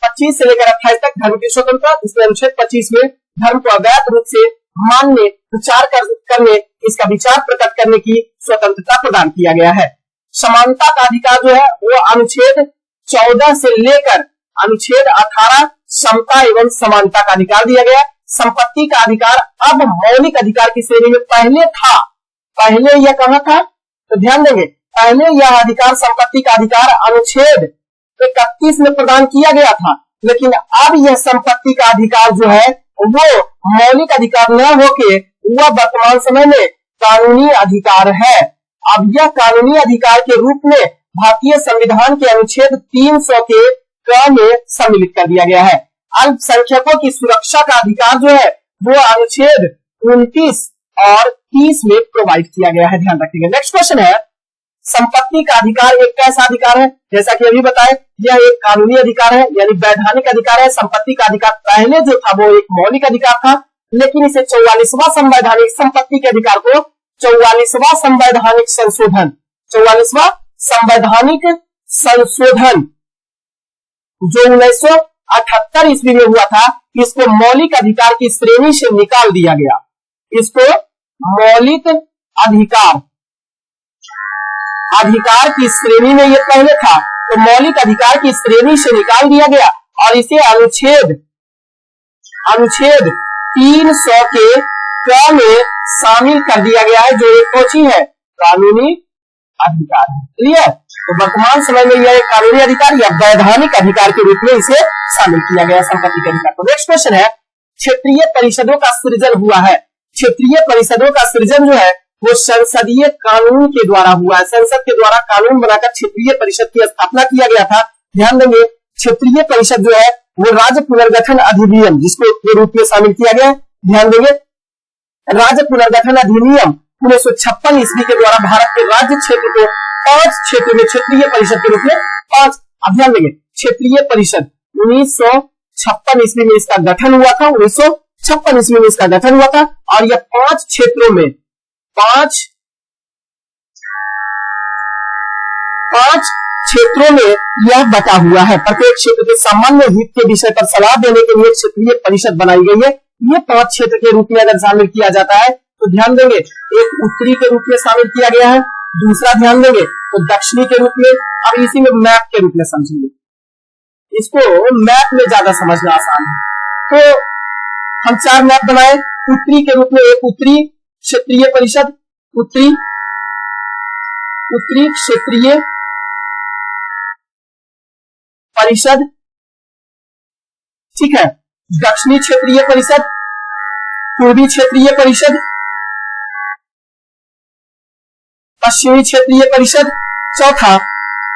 25 से लेकर 28 तक धर्म की स्वतंत्रता, इसमें अनुच्छेद 25 में धर्म को अवैध रूप से मानने, प्रचार करने, इसका विचार प्रकट करने की स्वतंत्रता प्रदान किया गया है। समानता का अधिकार जो है वो अनुच्छेद 14 से लेकर अनुच्छेद 18 समता एवं समानता का अधिकार दिया गया। संपत्ति का अधिकार अब मौलिक अधिकार की श्रेणी में पहले था। पहले यह कहां था? तो ध्यान देंगे, पहले यह अधिकार संपत्ति का अधिकार अनुच्छेद 31 में प्रदान किया गया था, लेकिन अब यह संपत्ति का अधिकार जो है वो मौलिक अधिकार न होके वह वर्तमान समय में कानूनी अधिकार है। अब यह कानूनी अधिकार के रूप में भारतीय संविधान के अनुच्छेद 300 के क्रम में सम्मिलित कर दिया गया है। अल्पसंख्यकों की सुरक्षा का अधिकार जो है वो अनुच्छेद 29 और 30 में प्रोवाइड किया गया है। ध्यान रखिएगा। नेक्स्ट क्वेश्चन है, संपत्ति का अधिकार एक कैसा अधिकार है? जैसा कि अभी बताए, यह एक कानूनी अधिकार है, यानी वैधानिक अधिकार है। संपत्ति का अधिकार पहले जो था वो एक मौलिक अधिकार था, लेकिन इसे 44वां संवैधानिक संपत्ति के अधिकार को 44वां संवैधानिक संशोधन, 44वां संवैधानिक संशोधन जो 1978 ईस्वी में हुआ था, इसको मौलिक अधिकार की श्रेणी से निकाल दिया गया। इसको मौलिक अधिकार की श्रेणी में ये पहले था, तो मौलिक अधिकार की श्रेणी से निकाल दिया गया और इसे अनुच्छेद 300 के क्रम में शामिल कर दिया गया है, जो एक कोची है कानूनी अधिकार है। क्लियर? तो वर्तमान समय में यह एक कानूनी अधिकार या वैधानिक अधिकार के रूप में इसे शामिल किया गया संपत्ति के अधिकार को। नेक्स्ट क्वेश्चन है, क्षेत्रीय परिषदों का सृजन हुआ है। क्षेत्रीय परिषदों का सृजन जो है वो संसदीय कानून के द्वारा हुआ है। संसद के द्वारा कानून बनाकर क्षेत्रीय परिषद की स्थापना किया गया था। ध्यान देंगे, क्षेत्रीय परिषद जो है वो राज्य पुनर्गठन अधिनियम जिसको के रूप में शामिल किया गया है। ध्यान देंगे, राज्य पुनर्गठन अधिनियम 1956 ईस्वी के द्वारा भारत के राज्य क्षेत्र को 5 क्षेत्र में क्षेत्रीय परिषद के रूप में 5। अब ध्यान देंगे, क्षेत्रीय परिषद 1956 ईस्वी में इसका गठन हुआ था। 1956 ईस्वी में इसका गठन हुआ था और यह 5 क्षेत्रों में 5 क्षेत्रों में यह बटा हुआ है। प्रत्येक क्षेत्र के सामान्य हित के विषय पर सलाह देने के लिए क्षेत्रीय परिषद बनाई गई है। ये 5 क्षेत्र के रूप में अगर शामिल किया जाता है तो ध्यान देंगे, एक उत्तरी के रूप में शामिल किया गया है, दूसरा ध्यान देंगे तो दक्षिणी के रूप में। अब इसी में मैप के रूप में समझेंगे, इसको मैप में ज्यादा समझना आसान है। तो हम 4 मैप बनाए। उत्तरी के रूप में एक उत्तरी क्षेत्रीय परिषद, उत्तरी क्षेत्रीय परिषद, ठीक है। दक्षिणी क्षेत्रीय परिषद, पूर्वी क्षेत्रीय परिषद, पश्चिमी क्षेत्रीय परिषद, चौथा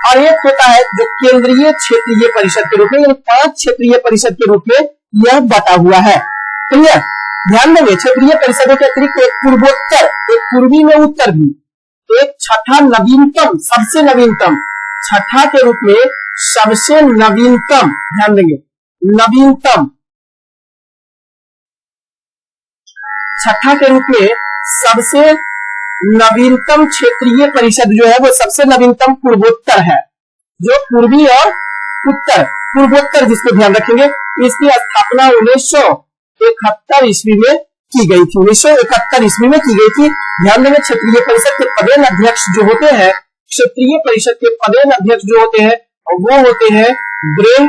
और एक होता है जो केंद्रीय क्षेत्रीय परिषद के रूप में, यानी 5 क्षेत्रीय परिषद के रूप में यह बटा हुआ है। क्लियर? ध्यान देंगे, क्षेत्रीय परिषदों के अतिरिक्त एक पूर्वोत्तर, एक पूर्वी में उत्तर भी, एक छठा नवीनतम, सबसे नवीनतम, छठा के रूप में सबसे नवीनतम, ध्यान देंगे नवीनतम, छठा के रूप में सबसे नवीनतम क्षेत्रीय परिषद जो है वो सबसे नवीनतम पूर्वोत्तर है, जो पूर्वी और उत्तर, पूर्वोत्तर जिसको ध्यान रखेंगे। इसकी स्थापना 1971 ईस्वी में की गई थी, 1971 ईस्वी में की गई थी। ध्यान देंगे क्षेत्रीय परिषद के पदेन अध्यक्ष जो होते हैं, क्षेत्रीय परिषद के पदेन अध्यक्ष जो होते हैं वो होते हैं गृह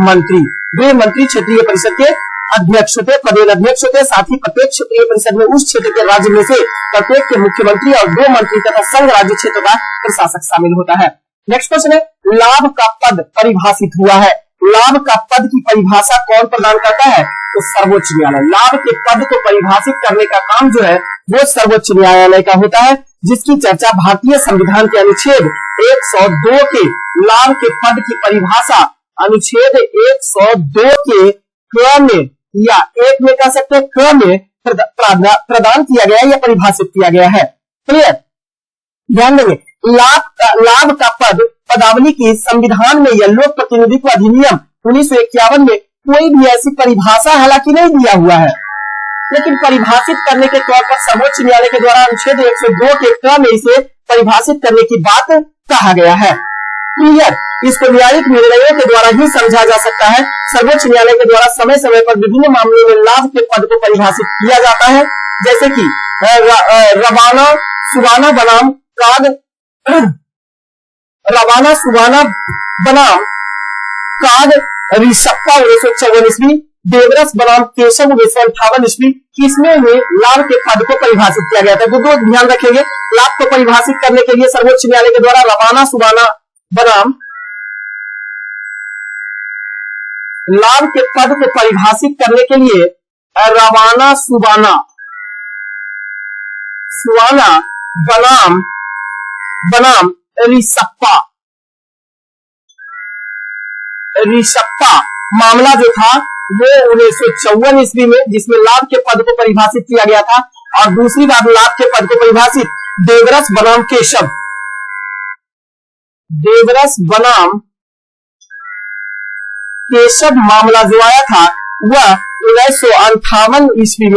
मंत्री। गृह मंत्री क्षेत्रीय परिषद के अध्यक्ष होते, पदेन अध्यक्ष होते। साथ ही प्रत्येक क्षेत्रीय परिषद में उस क्षेत्र के राज्य में से प्रत्येक के मुख्यमंत्री और 2 मंत्री तथा संघ राज्य क्षेत्र का प्रशासक शामिल होता है। नेक्स्ट क्वेश्चन है, लाभ का पद परिभाषित हुआ है। लाभ का पद की परिभाषा कौन प्रदान करता है? तो सर्वोच्च न्यायालय। लाभ के पद को परिभाषित करने का काम जो है वो सर्वोच्च न्यायालय का होता है, जिसकी चर्चा भारतीय संविधान के अनुच्छेद 102 के लाभ के पद की परिभाषा अनुच्छेद 102 के क्रम में या एक में कह सकते हैं क्रम में प्रदान किया गया या परिभाषित किया गया है। क्लियर? ध्यान देंगे, लाभ का पद पदावली की संविधान में या लोक प्रतिनिधित्व अधिनियम 1951 में कोई भी ऐसी परिभाषा हालांकि नहीं दिया हुआ है, लेकिन परिभाषित करने के तौर पर सर्वोच्च न्यायालय के द्वारा अनुच्छेद 102 के क्रम में इसे परिभाषित करने की बात कहा गया है। क्लियर? इसको न्यायिक निर्णयों के द्वारा ही समझा जा सकता है। सर्वोच्च न्यायालय के द्वारा समय समय पर विभिन्न मामलों में लाभ के पद को परिभाषित किया जाता है, जैसे कि रवाना सुबाना बनाम काग रवाना सुबाना बनाम काग रिसप्पा 1954 ईस्वी, देवरस बनाम केशव 1958 ईस्वी, किसमें में लाभ के पद को परिभाषित किया गया था। तो दो ध्यान रखेंगे, लाभ को परिभाषित करने के लिए सर्वोच्च न्यायालय के द्वारा रवाना सुबाना बनाम लाभ के पद को परिभाषित करने के लिए रवाना सुबाना बनाम रिसप्पा मामला जो था वो 1954 ईस्वी में, जिसमें लाभ के पद को परिभाषित किया गया था। और दूसरी बात, लाभ के पद को परिभाषित देवरस बनाम केशव मामला जो आया था वह 1958 ईस्वी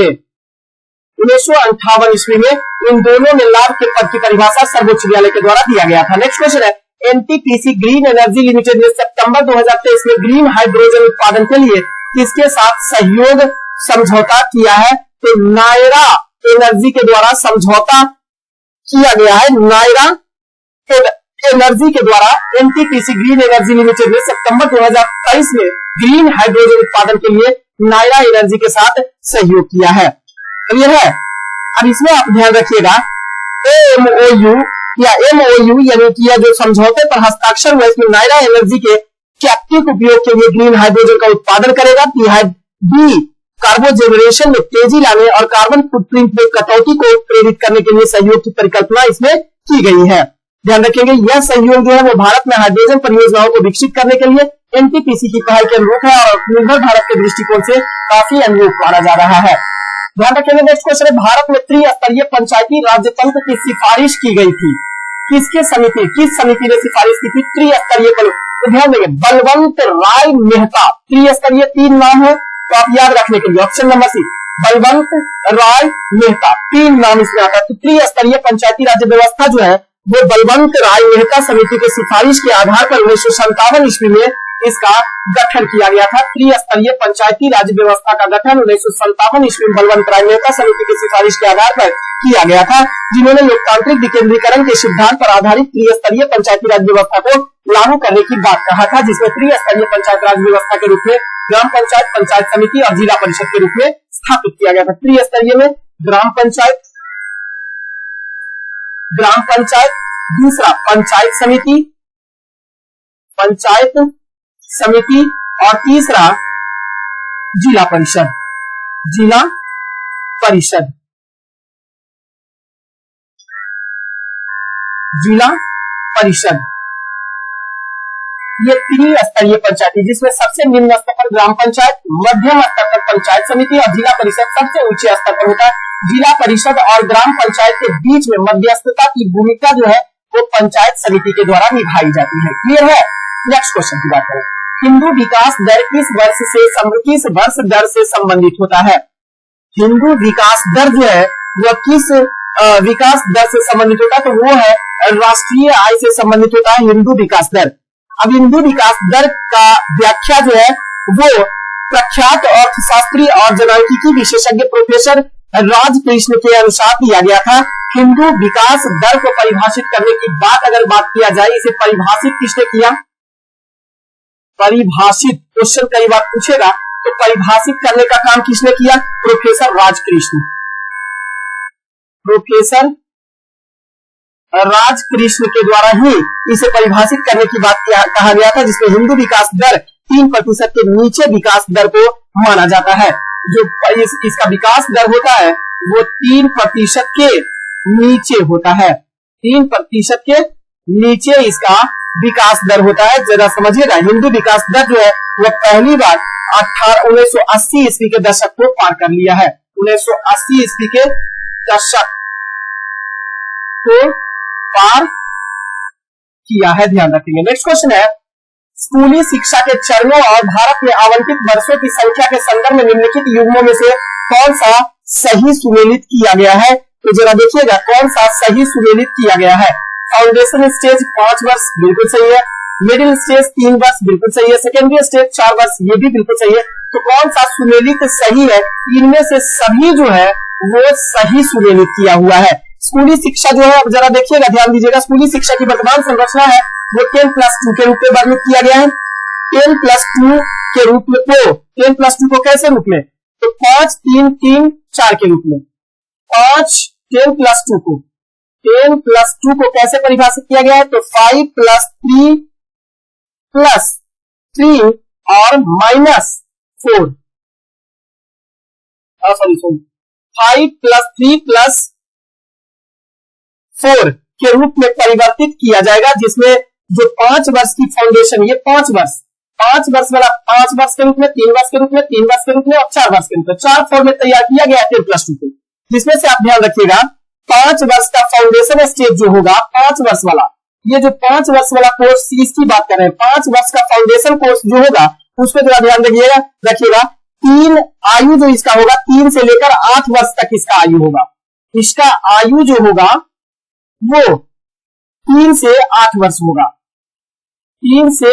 में इन दोनों में लाभ के पद की परिभाषा सर्वोच्च न्यायालय के द्वारा दिया गया था। नेक्स्ट क्वेश्चन है, एनटीपीसी ग्रीन एनर्जी लिमिटेड ने सितंबर 2023 में ग्रीन हाइड्रोजन उत्पादन के लिए किसके साथ सहयोग समझौता किया है? तो नायरा एनर्जी के द्वारा समझौता किया गया है। नायरा एनर्जी के द्वारा एनटीपीसी ग्रीन एनर्जी लिमिटेड ने सितंबर 2023 में ग्रीन हाइड्रोजन उत्पादन के लिए नायरा एनर्जी के साथ सहयोग किया है। क्लियर है? अब इसमें आप ध्यान रखिएगा, एमओयू यानी कि जो समझौते पर हस्ताक्षर हुआ, इसमें नायरा एनर्जी के कैप्टिव उपयोग के लिए ग्रीन हाइड्रोजन का उत्पादन करेगा। बी, कार्बन जनरेशन में तेजी लाने और कार्बन फुटप्रिंट में कटौती को प्रेरित करने के लिए सहयोग की परिकल्पना इसमें की गई है। ध्यान रखेंगे, यह सहयोग जो है वो भारत में हाइड्रोजन परियोजनाओं को विकसित करने के लिए एनटीपीसी की पहल के अनुरूप है और आत्मनिर्भर भारत के दृष्टिकोण से काफी अनुरूप माना जा रहा है। ध्यान रखेंगे, नेक्स्ट क्वेश्चन है, भारत में त्रिस्तरीय पंचायती राज तंत्र की सिफारिश की गई थी। किस समिति ने सिफारिश की थी त्रिस्तरीय? तो ध्यान देंगे, बलवंत राय मेहता। त्रिस्तरीय 3 नाम है तो आप याद रखने के लिए ऑप्शन नंबर सी, बलवंत राय मेहता, 3 नाम इसमें आता है। तो त्रिस्तरीय पंचायती राज व्यवस्था जो है वो बलवंत राय मेहता समिति की सिफारिश के आधार पर 1957 ईस्वी में इसका गठन किया गया था। त्रिस्तरीय पंचायती राज व्यवस्था का गठन 1957 ईस्वी में बलवंत राय मेहता समिति की सिफारिश के आधार पर किया गया था, जिन्होंने लोकतांत्रिक विकेंद्रीकरण के सिद्धांत पर आधारित त्रिस्तरीय पंचायती राज व्यवस्था को लागू करने की बात कहा था, जिसमें त्रिस्तरीय पंचायत राज व्यवस्था के रूप में ग्राम पंचायत, पंचायत समिति और जिला परिषद के रूप में स्थापित किया गया था। त्रिस्तरीय में ग्राम पंचायत, दूसरा पंचायत समिति और तीसरा जिला परिषद। ये त्रिस्तरीय पंचायती, जिसमें सबसे निम्न स्तर पर ग्राम पंचायत, मध्यम स्तर पर पंचायत समिति और जिला परिषद सबसे ऊंचे स्तर पर होता है। जिला परिषद और ग्राम पंचायत के बीच में मध्यस्थता की भूमिका जो है वो पंचायत समिति के द्वारा निभाई जाती है। क्लियर है? नेक्स्ट क्वेश्चन की बात करें, हिंदू विकास दर किस वर्ष दर से संबंधित होता है? हिंदू विकास दर जो है वो किस विकास दर से संबंधित होता है? तो वो है राष्ट्रीय आय से संबंधित होता है हिंदू विकास दर। अब हिंदू विकास दर का व्याख्या जो है वो प्रख्यात अर्थशास्त्री और जनसांख्यिकी विशेषज्ञ प्रोफेसर राजकृष्ण के अनुसार दिया गया था। हिंदू विकास दर को परिभाषित करने की अगर बात किया जाए, इसे परिभाषित किसने किया? परिभाषित, क्वेश्चन कई बार पूछेगा तो परिभाषित करने का काम किसने किया? प्रोफेसर राजकृष्ण। प्रोफेसर राजकृष्ण के द्वारा ही इसे परिभाषित करने की बात कहा गया था, जिसमें हिंदू विकास दर 3% के नीचे विकास दर को माना जाता है। जो इसका विकास दर होता है वो 3% के नीचे होता है। 3% के नीचे इसका विकास दर होता है। जरा समझिएगा, हिंदू विकास दर जो है वो पहली बार 1980 ईस्वी के दशक को पार कर लिया है। 1980 ईस्वी के दशक को पार किया है, ध्यान रखेंगे। नेक्स्ट क्वेश्चन है, स्कूली शिक्षा के चरणों और भारत में आवंटित वर्षों की संख्या के संदर्भ में निम्नलिखित युग्मों में से कौन सा सही सुमेलित किया गया है? तो जरा देखिएगा कौन सा सही सुमेलित किया गया है। फाउंडेशन स्टेज 5 वर्ष, बिल्कुल सही है। मिडिल स्टेज 3 वर्ष, बिल्कुल सही है। सेकेंडरी स्टेज 4 वर्ष, ये भी बिल्कुल सही है। तो कौन सा सुमेलित सही है? इनमें से सभी जो है वो सही सुमेलित किया हुआ है। स्कूली शिक्षा जो है, अब जरा देखिएगा, ध्यान दीजिएगा, स्कूली शिक्षा की वर्तमान संरचना है वो 10+2 के रूप में वर्णित किया गया है। 10+2 के रूप में, तो 10+2 को कैसे रूप में? तो 5 3 3 4 के रूप में। 10+2 को कैसे परिभाषित किया गया है? तो 5 + 3 + 3 और -4, 5 + 3 + 4 के रूप में परिवर्तित किया जाएगा, जिसमें जो 5 वर्ष की फाउंडेशन, ये 5 वर्ष वाला 5 वर्ष के रूप में, 3 वर्ष के रूप में, 3 वर्ष के रूप में और 4 वर्ष के रूप में, 4 फॉर्म में तैयार किया गया 10+2 को। जिसमें से आप ध्यान रखिएगा 5 वर्ष का फाउंडेशन स्टेज जो होगा, 5 वर्ष वाला, ये जो 5 वर्ष वाला कोर्स इसकी बात कर रहे हैं, 5 वर्ष का फाउंडेशन कोर्स जो होगा उसको जरा ध्यान रखिएगा। 3 आयु जो इसका होगा, 3 से लेकर 8 वर्ष तक इसका आयु होगा। इसका आयु जो होगा वो 3 से 8 वर्ष होगा। 3 से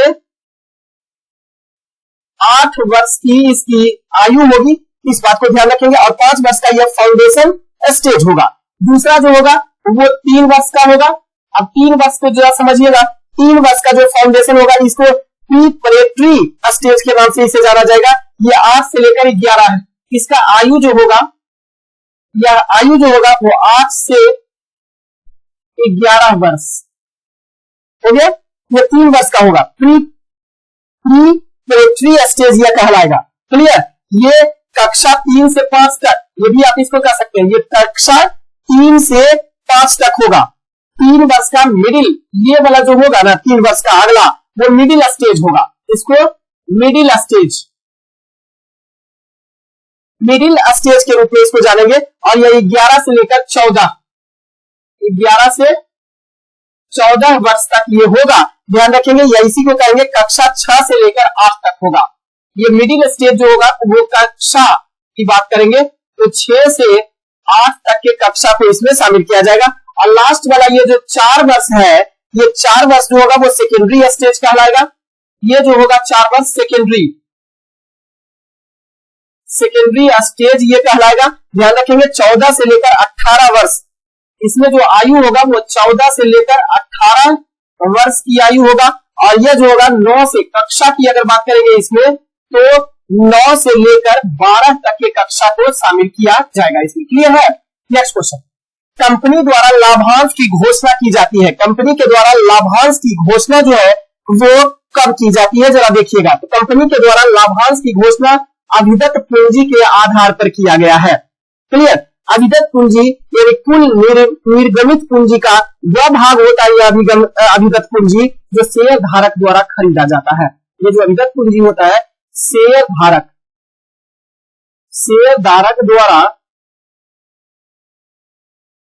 8 वर्ष की इसकी आयु होगी, इस बात को ध्यान रखेंगे। और 5 वर्ष का यह फाउंडेशन स्टेज होगा। दूसरा जो होगा वो 3 वर्ष का होगा। अब 3 वर्ष को जरा समझिएगा, 3 वर्ष का जो फाउंडेशन होगा इसको प्रीपरेटरी स्टेज के नाम से इसे जाना जाएगा। ये 8 से लेकर 11 है। इसका आयु जो होगा, यह आयु जो होगा वो 8 से 11 वर्ष हो गया। ये 3 वर्ष का होगा, प्रीपरेटरी स्टेज यह कहलाएगा। क्लियर? ये कक्षा 3 से 5 तक, ये भी आप इसको कह सकते हैं, ये कक्षा 3 से 5 तक होगा। 3 वर्ष का मिडिल, ये वाला जो होगा ना 3 वर्ष का अगला, वो मिडिल स्टेज होगा। इसको मिडिल स्टेज के रूप में इसको जानेंगे। और ये 11 से लेकर 14 वर्ष तक ये होगा। ध्यान रखेंगे, या इसी को कहेंगे कक्षा 6 से लेकर 8 तक होगा। ये मिडिल स्टेज जो होगा वो कक्षा की बात करेंगे तो 6 से 8 तक के कक्षा को इसमें शामिल किया जाएगा। और लास्ट वाला ये जो 4 वर्ष है, ये 4 वर्ष जो होगा वो सेकेंडरी स्टेज कहलाएगा। ये जो होगा 4 वर्ष सेकेंडरी स्टेज ये कहलाएगा। ध्यान रखेंगे 14 से लेकर 18 वर्ष, इसमें जो आयु होगा वो 14 से लेकर 18 वर्ष की आयु होगा। और यह जो होगा 9 से, कक्षा की अगर बात करेंगे इसमें, तो 9 से लेकर 12 तक के कक्षा को शामिल किया जाएगा इसमें। क्लियर है? नेक्स्ट क्वेश्चन, कंपनी द्वारा लाभांश की घोषणा की जाती है। कंपनी के द्वारा लाभांश की घोषणा जो है वो कब की जाती है? जरा देखिएगा। तो कंपनी के द्वारा लाभांश की घोषणा अभिदत्त पूंजी के आधार पर किया गया है। क्लियर? अभिदत्त पूंजी यानी कुल निर्गमित पूंजी का वह भाग होता है, अभिदत्त पूंजी जो शेयर धारक द्वारा खरीदा जाता है। ये जो अभिदत्त पूंजी होता है शेयर धारक द्वारा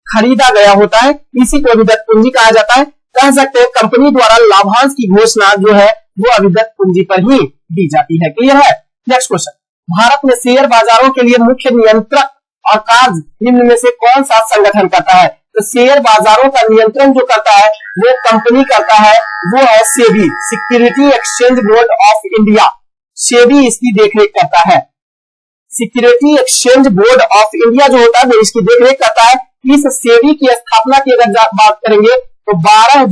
खरीदा गया होता है, इसी को अभिदत्त पूंजी कहा जाता है। कह सकते हैं कंपनी द्वारा लाभांश की घोषणा जो है वो अभिदत्त पूंजी पर ही दी जाती है। क्लियर है? नेक्स्ट क्वेश्चन, भारत में शेयर बाजारों के लिए मुख्य नियंत्रक और कार्य निम्न में से कौन सा संगठन करता है? तो शेयर बाजारों का नियंत्रण जो करता है वो कंपनी करता है, वो है SEBI, security exchange board of India. SEBI इसकी देखरेख करता है। Security exchange board of India जो होता है वो इसकी देखरेख करता है। इस सेबी की स्थापना की अगर बात करेंगे तो 12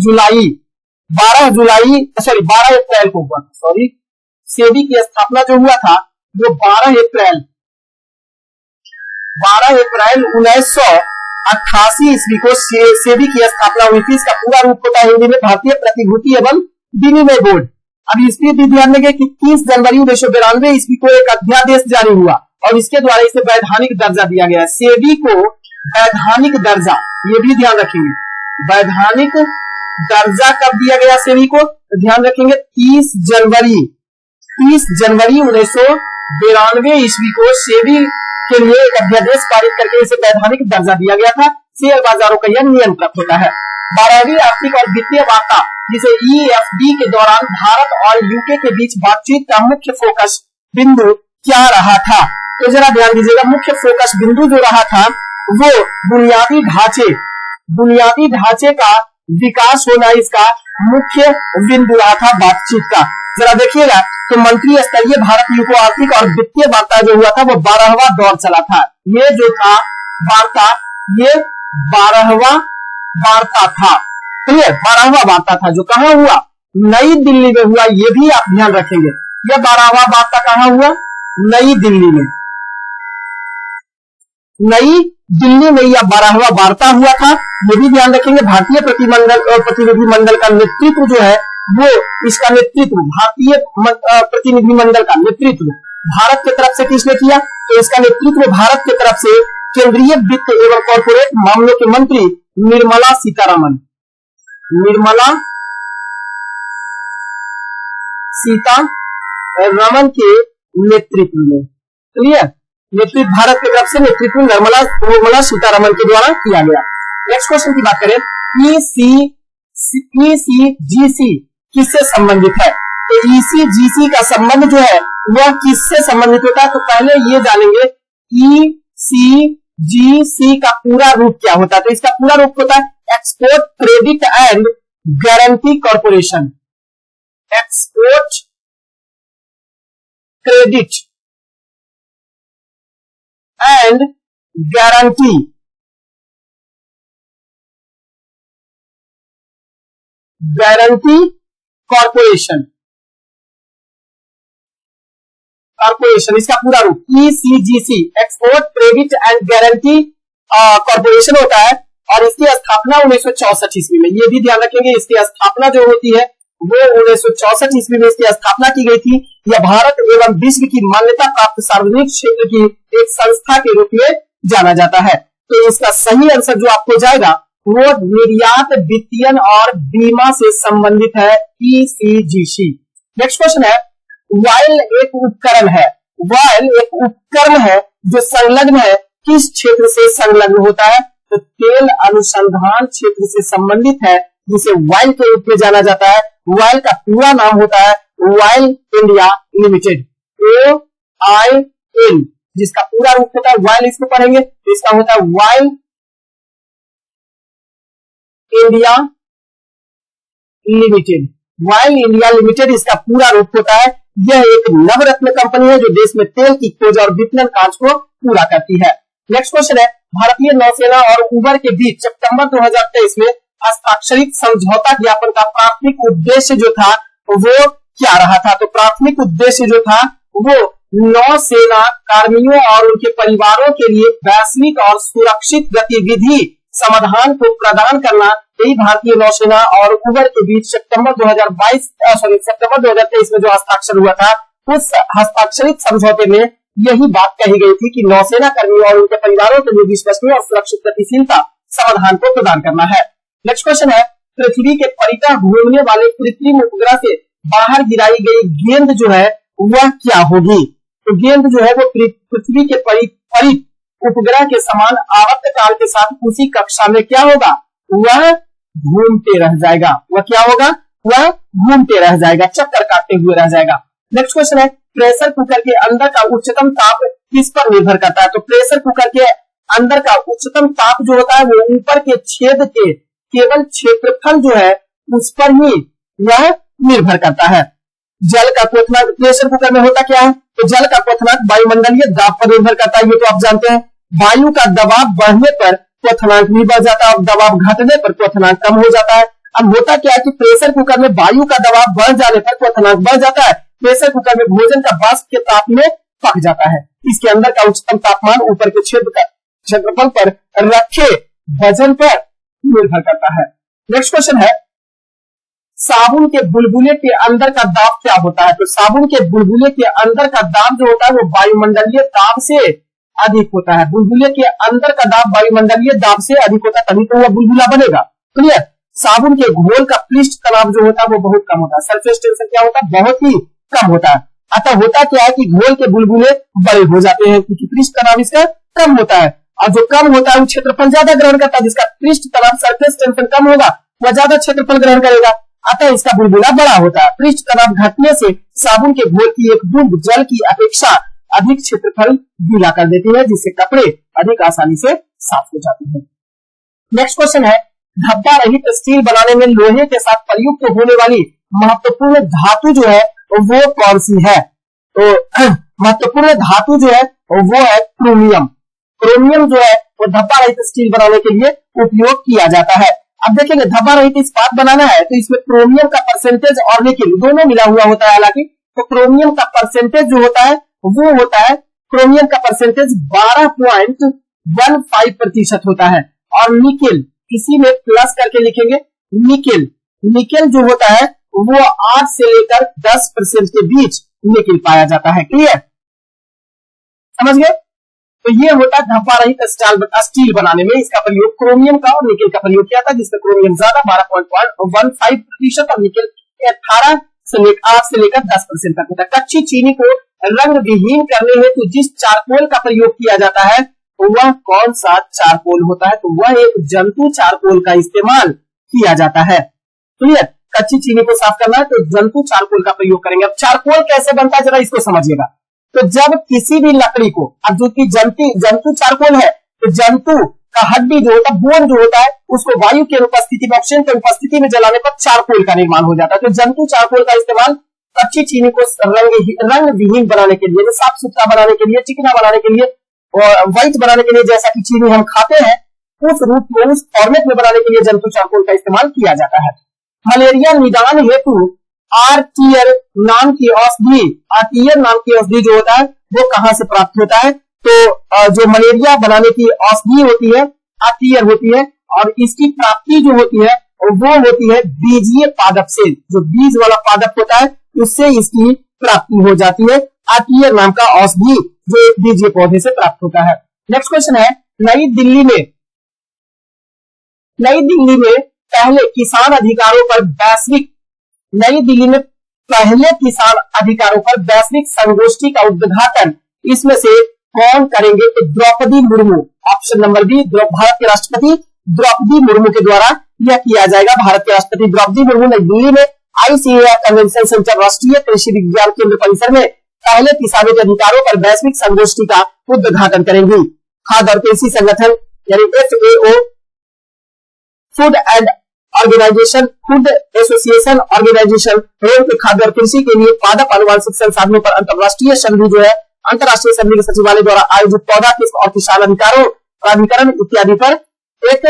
अप्रैल को हुआ। सेबी की स्थापना जो हुआ था वो 12 अप्रैल 1988 ईस्वी को सेबी की स्थापना हुई थी। इसका पूरा रूप होता है हिंदी में भारतीय प्रतिभूति एवं विनिमय बोर्ड। अब इसमें भी ध्यान देंगे कि 30 जनवरी 1992 ईस्वी को एक अध्यादेश जारी हुआ और इसके द्वारा इसे वैधानिक दर्जा दिया गया। सेबी को वैधानिक दर्जा, ये भी ध्यान रखेंगे, वैधानिक दर्जा कब दिया गया सेबी को, तो ध्यान रखेंगे 30 जनवरी 1992 ईस्वी को सेबी के लिए एक अध्यादेश पारित करके इसे वैधानिक दर्जा दिया गया था। शेयर बाजारों का यह नियंत्रक होता है। 12वीं आर्थिक और वित्तीय वार्ता जिसे EFD के दौरान भारत और यूके के बीच बातचीत का मुख्य फोकस बिंदु क्या रहा था, तो जरा ध्यान दीजिएगा। मुख्य फोकस बिंदु जो रहा था वो बुनियादी ढांचे का विकास होना इसका मुख्य बिंदु रहा था बातचीत का। जरा देखिएगा तो मंत्री स्तरीय भारत यूको आर्थिक और वित्तीय वार्ता जो हुआ था वो 12वां दौर चला था। ये जो था वार्ता, ये 12वां वार्ता था। क्लियर, 12वां वार्ता था जो कहां हुआ, नई दिल्ली में हुआ। ये भी आप ध्यान रखेंगे, यह 12वां वार्ता कहां हुआ, नई दिल्ली में। नई दिल्ली में यह 12वां वार्ता हुआ था। ये भी ध्यान रखेंगे। भारतीय प्रतिनिधि मंडल का नेतृत्व जो है वो इसका नेतृत्व भारतीय प्रतिनिधि मंडल का नेतृत्व भारत की तरफ से किसने किया, तो इसका नेतृत्व भारत की तरफ से केंद्रीय वित्त एवं कॉर्पोरेट मामलों के मंत्री निर्मला सीतारमन के नेतृत्व में। क्लियर, नेतृत्व भारत की तरफ से नेतृत्व निर्मला सीतारमन के द्वारा किया गया। नेक्स्ट क्वेश्चन की बात करें, ECGC किससे संबंधित है, तो ECGC का संबंध जो है वह किससे संबंधित होता है, तो पहले ये जानेंगे ECGC का पूरा रूप क्या होता है। तो इसका पूरा रूप होता है export credit and guarantee corporation. Export credit and guarantee corporation, इसका पूरा रूप ECGC export credit and guarantee corporation होता है और इसकी स्थापना 1964 ईस्वी में। ये भी ध्यान रखेंगे, इसकी स्थापना जो होती है वो 1964 ईस्वी में इसकी स्थापना की गई थी। यह भारत एवं विश्व की मान्यता प्राप्त सार्वजनिक क्षेत्र की एक संस्था के रूप में जाना जाता है। तो इसका सही आंसर जो आपको जाएगा वो निर्यात, वित्तीयन और बीमा से संबंधित है ECGC। नेक्स्ट क्वेश्चन है, वाइल एक उपकरण है जो संलग्न है, किस क्षेत्र से संलग्न होता है, तो तेल अनुसंधान क्षेत्र से संबंधित है जिसे वाइल के रूप में जाना जाता है। वाइल का पूरा नाम होता है वाइल इंडिया लिमिटेड, OIL, जिसका पूरा रूप होता है वाइल। इसको पढ़ेंगे तो इसका होता है while India limited. While India limited इसका पूरा रूप होता है। यह एक नवरत्न कंपनी है जो देश में तेल की खोज और विपणन कार्य को पूरा करती है। नेक्स्ट क्वेश्चन है, भारतीय नौसेना और उबर के बीच सितंबर 2023 में हस्ताक्षरित समझौता ज्ञापन का प्राथमिक उद्देश्य जो था वो क्या रहा था, तो प्राथमिक उद्देश्य जो था वो नौसेना कर्मियों और उनके परिवारों के लिए वैश्विक और सुरक्षित गतिविधि समाधान को प्रदान करना। यही भारतीय नौसेना और उबर के बीच सितंबर 2023 में जो हस्ताक्षर हुआ था, उस हस्ताक्षरित समझौते में यही बात कही गई थी कि नौसेना कर्मियों और उनके परिवारों के लिए विश्वसनीय और सुरक्षित गतिशीलता समाधान को प्रदान करना है। नेक्स्ट क्वेश्चन है, पृथ्वी के परितः घूमने वाले कृत्रिम उपग्रह से बाहर गिराई गई गेंद जो है वह क्या होगी, तो गेंद जो है वो पृथ्वी के परित उपग्रह के समान आवर्त काल के साथ उसी कक्षा में क्या होगा, वह घूमते रह जाएगा। वह क्या होगा, वह घूमते रह जाएगा, चक्कर काटते हुए रह जाएगा। नेक्स्ट क्वेश्चन है, प्रेशर कुकर के अंदर का उच्चतम ताप किस पर निर्भर करता है, तो प्रेशर कुकर के अंदर का उच्चतम ताप जो होता है वो ऊपर के छेद के केवल क्षेत्रफल जो है उस पर ही वह निर्भर करता है। जल का क्वथनांक प्रेशर कुकर में होता क्या है? तो जल का क्वथनांक वायुमंडलीय दाब पर निर्भर करता है, ये तो आप जानते हैं। वायु का दबाव बढ़ने पर क्वथनांक भी बढ़ जाता है और दबाव घटने पर क्वथनांक कम हो जाता है। अब होता क्या है कि प्रेशर कुकर में वायु का दबाव बढ़ जाने पर क्वथनांक बढ़ जाता है। प्रेशर कुकर में भोजन का वाष्प के ताप में पक जाता है। इसके अंदर का उच्चतम तापमान ऊपर के क्षेत्रफल पर रखे वजन पर निर्भर करता है। नेक्स्ट क्वेश्चन है, साबुन के बुलबुले के अंदर का दाब क्या होता है? तो साबुन के बुलबुले के अंदर का दाब जो होता है वो वायुमंडलीय दाब से अधिक होता है। बुलबुले के अंदर का दाब वायुमंडलीय दाब से अधिक होता है, तभी तो वह बुलबुला बनेगा। क्लियर? साबुन के घोल का पृष्ठ तनाव जो होता है वो बहुत कम होता है। सरफेस टेंशन क्या होता है? बहुत ही कम होता है। अतः होता क्या है कि घोल के बुलबुले बड़े हो जाते हैं क्योंकि पृष्ठ तनाव इसका कम होता है, और जो कम होता है वो क्षेत्रफल ज्यादा ग्रहण करता है। जिसका पृष्ठ तनाव सरफेस टेंशन कम होगा वह ज्यादा क्षेत्रफल ग्रहण करेगा, अतः इसका बुलबुला बड़ा होता है। पृष्ठ तनाव घटने से साबुन के घोल की एक बूंद जल की अपेक्षा अधिक क्षेत्रफल गीला कर देती है, जिससे कपड़े अधिक आसानी से साफ हो जाते हैं। नेक्स्ट क्वेश्चन है, धब्बा रहित स्टील बनाने में लोहे के साथ प्रयुक्त होने वाली महत्वपूर्ण धातु जो है वो कौन सी है? तो महत्वपूर्ण धातु जो है वो है क्रोमियम। क्रोमियम जो है वो धब्बा रहित स्टील बनाने के लिए उपयोग किया जाता है। अब देखेंगे, धब्बा रहित इस्पात बनाना है तो इसमें क्रोमियम का परसेंटेज और निकेल दोनों मिला हुआ होता है। हालांकि तो क्रोमियम का परसेंटेज जो होता है वो होता है, क्रोमियम का परसेंटेज 12.15% होता है। और निकेल, इसी में प्लस करके लिखेंगे निकेल। निकेल जो होता है वो 8 से लेकर 10% के बीच निकेल पाया जाता है। क्लियर? समझ गए? तो ये होता है धब्बा रहित स्टील बनाने में इसका प्रयोग क्रोमियम का और निकेल का प्रयोग किया था, जिसमें क्रोमियम ज्यादा 12.15% और निकेल 8 से लेकर 10% तक होता है। कच्ची चीनी को रंग विहीन करने हेतु जिस चारकोल का प्रयोग किया जाता है वह कौन सा चारकोल होता है? तो वह एक जंतु चारकोल का इस्तेमाल किया जाता है। क्लियर? कच्ची चीनी को साफ करना है तो जंतु चारकोल का प्रयोग करेंगे। अब चारकोल कैसे बनता है जरा इसको समझिएगा। तो जब किसी भी लकड़ी को, अब जो कि जंतु चारकोल है, तो जंतु का हड्डी जो होता है, बोन जो होता है, उसको वायु की उपस्थिति में, ऑक्सीजन की उपस्थिति में जलाने पर चारकोल का निर्माण हो जाता है। तो जंतु चारकोल का इस्तेमाल कच्ची चीनी को रंग विहीन बनाने के लिए, साफ सुथरा बनाने के लिए, चिकना बनाने के लिए और व्हाइट बनाने के लिए, जैसा कि चीनी हम खाते हैं उस रूप में, उस फॉर्मेट में बनाने के लिए जंतु चारकोल का इस्तेमाल किया जाता है। मलेरिया निदान हेतु आर्टियर नाम की औषधि जो होता है वो कहां से प्राप्त होता है? तो जो मलेरिया बनाने की औषधि होती है आर्टियर होती है, और इसकी प्राप्ति जो होती है वो होती है बीजीय पादप से। जो बीज वाला पादप होता है उससे इसकी प्राप्ति हो जाती है। आर्टियर नाम का औषधि जो एक बीजीय पौधे से प्राप्त होता है। नेक्स्ट क्वेश्चन है, नई दिल्ली में पहले किसान अधिकारों पर वैश्विक संगोष्ठी का उद्घाटन इसमें से कौन करेंगे? तो Draupadi Murmu, option number B, Bharat के राष्ट्रपति द्रौपदी मुर्मू के द्वारा यह किया जाएगा। भारत के राष्ट्रपति द्रौपदी मुर्मू नई दिल्ली में आईसीएआर कन्वेंशन सेंटर राष्ट्रीय कृषि विज्ञान केंद्र परिसर में पहले किसानों के अधिकारों पर वैश्विक संगोष्ठी का उद्घाटन करेंगी। खाद्य और कृषि संगठन यानी FAO, फूड एसोसिएशन ऑर्गेनाइजेशन रोम के खाद्य और कृषि के लिए पादप अनुवांशिक संसाधनों पर अंतरराष्ट्रीय संधि जो है, अंतरराष्ट्रीय संधि के सचिवालय द्वारा आयोजित पौधा किस्म और किसान अधिकारों प्राधिकरण इत्यादि पर एक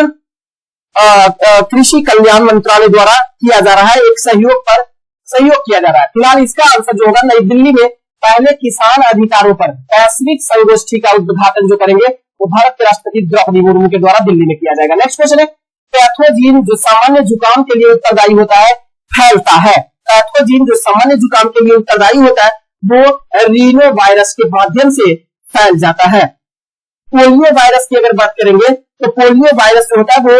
कृषि कल्याण मंत्रालय द्वारा किया जा रहा है, एक सहयोग किया जा रहा है। फिलहाल इसका आंसर जो होगा, नई दिल्ली में पहले किसान अधिकारों पर वैश्विक संगोष्ठी का उद्घाटन जो करेंगे वो भारत के राष्ट्रपति द्रौपदी मुर्मू के द्वारा दिल्ली में किया जाएगा। नेक्स्ट क्वेश्चन है, पैथोजीन जो सामान्य जुकाम के लिए उत्तरदायी होता है फैलता है। पैथोजीन जो सामान्य जुकाम के लिए उत्तरदायी होता है वो रीनो वायरस के माध्यम से फैल जाता है। पोलियो वायरस की अगर बात करेंगे तो पोलियो वायरस जो होता है वो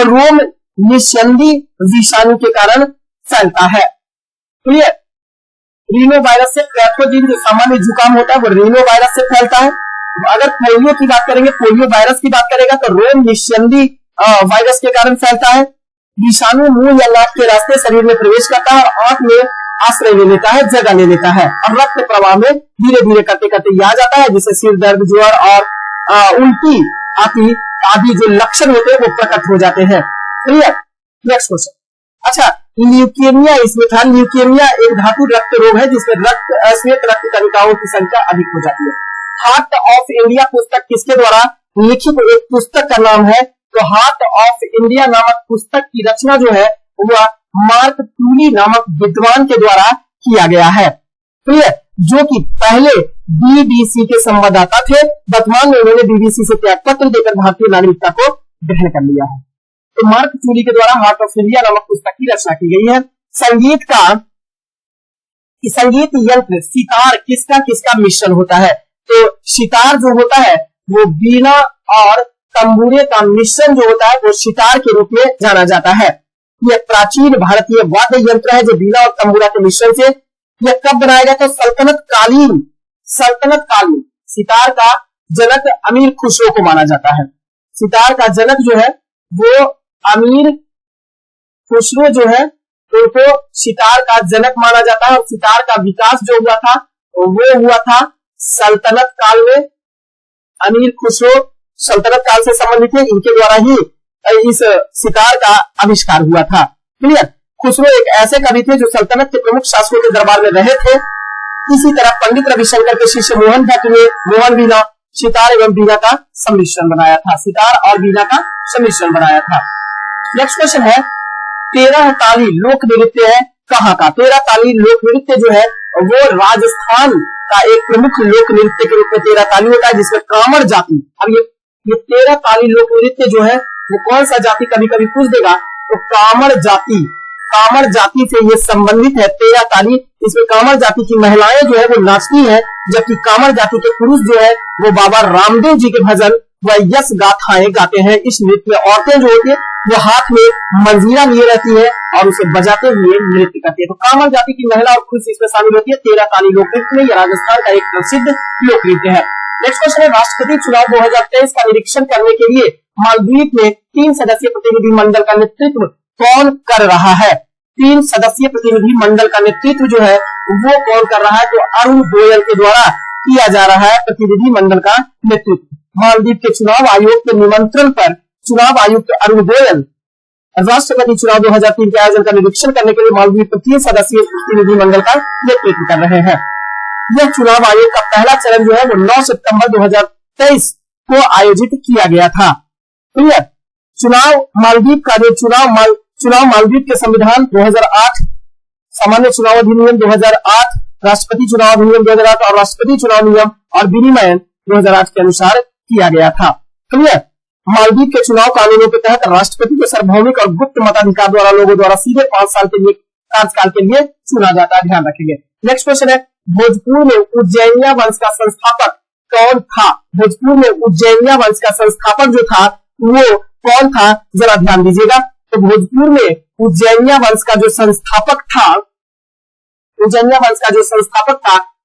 रोम निस्यंदी विषाणु के कारण फैलता है। क्लियर? रीनो वायरस से, पैथोजीन जो सामान्य जुकाम होता है वो रीनो वायरस से फैलता है। अगर पोलियो की बात करेंगे, पोलियो वायरस की बात करेगा तो रोम निस्यंदी वायरस के कारण फैलता है। विषाणु मुंह या नाक के रास्ते शरीर में प्रवेश करता है और आंख में आश्रय ले लेता है, जगह ले लेता है और रक्त प्रवाह में धीरे धीरे करते करते ये आ जाता है, जिससे सिर दर्द, ज्वर और उल्टी आदि जो लक्षण होते हैं वो प्रकट हो जाते हैं। क्लियर? Next question. अच्छा, ल्यूकेमिया इसमें था। ल्यूकेमिया एक धातु रक्त रोग है जिसमें श्वेत रक्त कणिकाओं की संख्या अधिक हो जाती है। हार्ट ऑफ इंडिया पुस्तक किसके द्वारा लिखित एक पुस्तक का नाम है? तो हार्ट ऑफ इंडिया नामक पुस्तक की रचना जो है वह मार्क टूली नामक विद्वान के द्वारा किया गया है। क्लियर? जो कि पहले बीबीसी के संवाददाता थे, वर्तमान में उन्होंने बीबीसी से त्यागपत्र देकर भारतीय नागरिकता को ग्रहण कर लिया है। तो मार्क टूली के द्वारा हार्ट ऑफ इंडिया नामक पुस्तक की रचना की गई है। संगीत यंत्र सितार किसका किसका मिश्रण होता है? तो सितार जो होता है वो बीना और तंबूरे का मिश्रण जो होता है वो सितार के रूप में जाना जाता है। यह प्राचीन भारतीय वाद्य यंत्र है जो बीना और तंबूरा के मिश्रण से। यह कब बनाया गया? तो सल्तनत कालीन सितार का जनक अमीर खुसरो को माना जाता है। सितार का जनक जो है वो अमीर खुसरो जो है उनको सितार का जनक माना जाता है। और सितार का विकास जो हुआ था वो हुआ था सल्तनत काल में। अमीर खुसरो सल्तनत काल से संबंधित है, इनके द्वारा ही इस सितार का आविष्कार हुआ था। क्लियर? खुसरो एक ऐसे कवि थे जो सल्तनत के प्रमुख शासकों के दरबार में रहे थे। इसी तरह पंडित रविशंकर के शिष्य मोहन भट्ट ने मोहन वीणा सितार एवं बीना का सम्मिश्रण बनाया था। सितार और बीना का सम्मिश्रण बनाया था। नेक्स्ट क्वेश्चन है 13 ताली लोक नृत्य है कहाँ का? 13 ताली लोक नृत्य जो है वो राजस्थान का एक प्रमुख लोक नृत्य के रूप में 13 ताली होता है जिसमें कामर जाति। अब ये 13 ताली लोक नृत्य जो है वो कौन सा जाति कभी कभी पूछ देगा, तो कामर जाति से ये संबंधित है 13 ताली। इसमें कामर जाति की महिलाएं जो है वो नाचती है, जबकि कामर जाति के पुरुष जो है वो बाबा रामदेव जी के भजन व यश गाथाएं गाते हैं। इस नृत्य में औरतें जो होती है वो हाथ में मंजीरा लिए रहती है और उसे बजाते हुए नृत्य करती है। तो कामर जाति की महिला और पुरुष इसमें शामिल होती है 13 ताली लोक नृत्य में। यह राजस्थान का एक प्रसिद्ध लोक नृत्य है। नेक्स्ट क्वेश्चन है राष्ट्रपति चुनाव 2023 का निरीक्षण करने के लिए मालदीव में 3 सदस्यीय प्रतिनिधि मंडल का नेतृत्व कौन कर रहा है? 3 सदस्यीय प्रतिनिधि मंडल का नेतृत्व जो है वो कौन कर रहा है? तो अरुण गोयल के द्वारा किया जा रहा है प्रतिनिधि मंडल का नेतृत्व। मालदीव के चुनाव आयोग के निमंत्रण पर चुनाव आयुक्त अरुण गोयल राष्ट्रपति चुनाव 2003 के आयोजन का निरीक्षण करने के लिए मालदीव के 3 सदस्यीय प्रतिनिधि मंडल का नेतृत्व कर रहे हैं। यह चुनाव आयोग का पहला चरण जो है वो 9 सितंबर 2023 को आयोजित किया गया था। क्लियर? चुनाव मालदीव का जो चुनाव मालदीव के संविधान 2008, सामान्य चुनाव अधिनियम 2008, राष्ट्रपति चुनाव अधिनियम 2008 और राष्ट्रपति चुनाव नियम और विनिमय 2008 के अनुसार किया गया था। क्लियर? मालदीव के चुनाव कानूनों के तहत राष्ट्रपति को सार्वभौमिक और गुप्त मताधिकार द्वारा लोगों द्वारा सीधे 5 साल के लिए कार्यकाल के लिए चुना जाता है। ध्यान रखेंगे। नेक्स्ट क्वेश्चन है भोजपुर में उज्जैनिया वंश का संस्थापक कौन था? भोजपुर में उज्जैनिया वंश का संस्थापक जो था वो कौन था? जरा ध्यान दीजिएगा। तो भोजपुर में उज्जैनिया वंश का जो संस्थापक था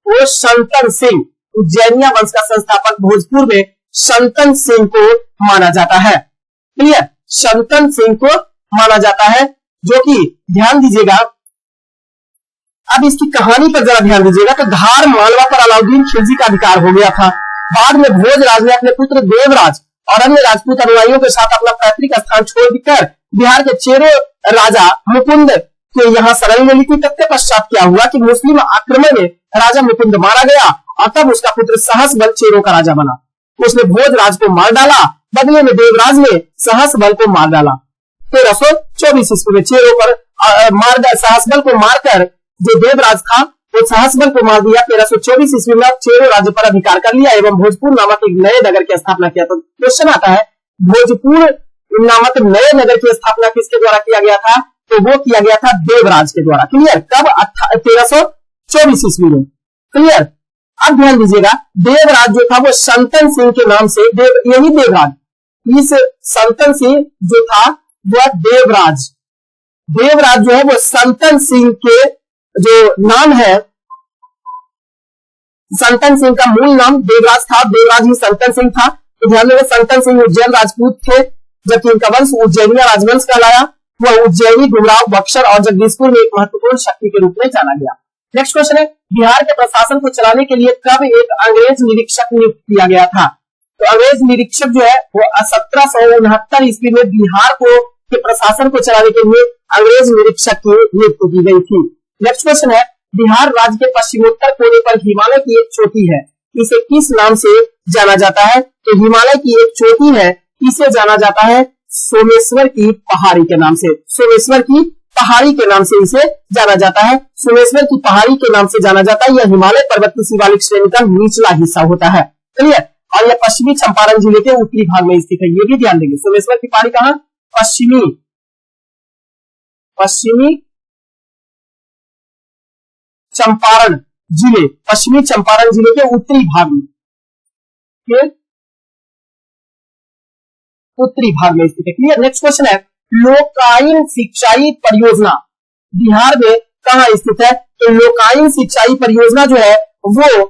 वो संतन सिंह। उज्जैनिया वंश का संस्थापक भोजपुर में संतन सिंह को माना जाता है। क्लियर? संतन सिंह को माना जाता है, जो कि ध्यान दीजिएगा। अब इसकी कहानी पर जरा ध्यान दीजिएगा। तो धार मालवा पर अलाउद्दीन खिलजी का अधिकार हो गया था। बाद में भोजराज ने अपने पुत्र देवराज और अन्य राजपूत अनुयायियों के साथ अपना पैतृक स्थान छोड़कर बिहार के चेरो राजा मुकुंद के यहाँ शरण ले ली थी। तत्पश्चात क्या हुआ कि मुस्लिम आक्रमण में राजा मुकुंद मारा गया और तब उसका पुत्र सहसबल चेरो का राजा बना। उसने भोजराज को मार डाला, बदले में देवराज ने सहसबल को मार डाला। 1324 ईस्वी में चेरो पर सहसबल को मारकर जो देवराज था वो सहसबल को मार दिया। 1324 ईस्वी में चेरो राज्य पर अधिकार कर लिया एवं भोजपुर नामक एक नए नगर की स्थापना किया। तो क्वेश्चन आता है भोजपुर नामक नए नगर की स्थापना किसके द्वारा किया गया था? तो वो किया गया था देवराज के द्वारा। क्लियर? कब? 1324 ईस्वी में। क्लियर? अब ध्यान दीजिएगा, देवराज जो था वो संतन सिंह के नाम से यही देवराज, इस संतन सिंह जो था वह देवराज जो है वो संतन सिंह के जो नाम है, संतन सिंह का मूल नाम देवराज था। देवराज ही संतन सिंह था। तो ध्यान देंगे संतन सिंह उज्जैन राजपूत थे, जबकि इनका वंश उज्जैनिया राजवंश कहलाया। वह उज्जैनी, डुमराव, बक्सर और जगदीशपुर में एक महत्वपूर्ण शक्ति के रूप में जाना गया। नेक्स्ट क्वेश्चन है बिहार के प्रशासन को चलाने के लिए कब एक अंग्रेज निरीक्षक नियुक्त किया गया था? तो अंग्रेज निरीक्षक जो है वो 1769 ईस्वी में बिहार को के प्रशासन को चलाने के लिए अंग्रेज निरीक्षक की नियुक्ति की गई थी। नेक्स्ट क्वेश्चन है, बिहार राज्य के पश्चिमोत्तर कोने पर हिमालय की एक चोटी है, इसे किस नाम से जाना जाता है? तो हिमालय की एक चोटी है, इसे जाना जाता है सोमेश्वर की पहाड़ी के नाम से। सोमेश्वर की पहाड़ी के नाम से इसे जाना जाता है। सोमेश्वर की पहाड़ी के नाम से जाना जाता है। यह हिमालय पर्वत की शिवालिक श्रेणी का निचला हिस्सा होता है। क्लियर? और यह पश्चिमी चंपारण जिले के उत्तरी भाग में स्थित है, ये भी ध्यान देंगे। सोमेश्वर की पहाड़ी कहां? पश्चिमी चंपारण जिले, पश्चिमी चंपारण जिले के उत्तरी भाग में, उत्तरी भाग में स्थित है। क्लियर? नेक्स्ट क्वेश्चन है, लोकायन सिंचाई परियोजना बिहार में कहां स्थित है? तो लोकायन सिंचाई परियोजना जो है वो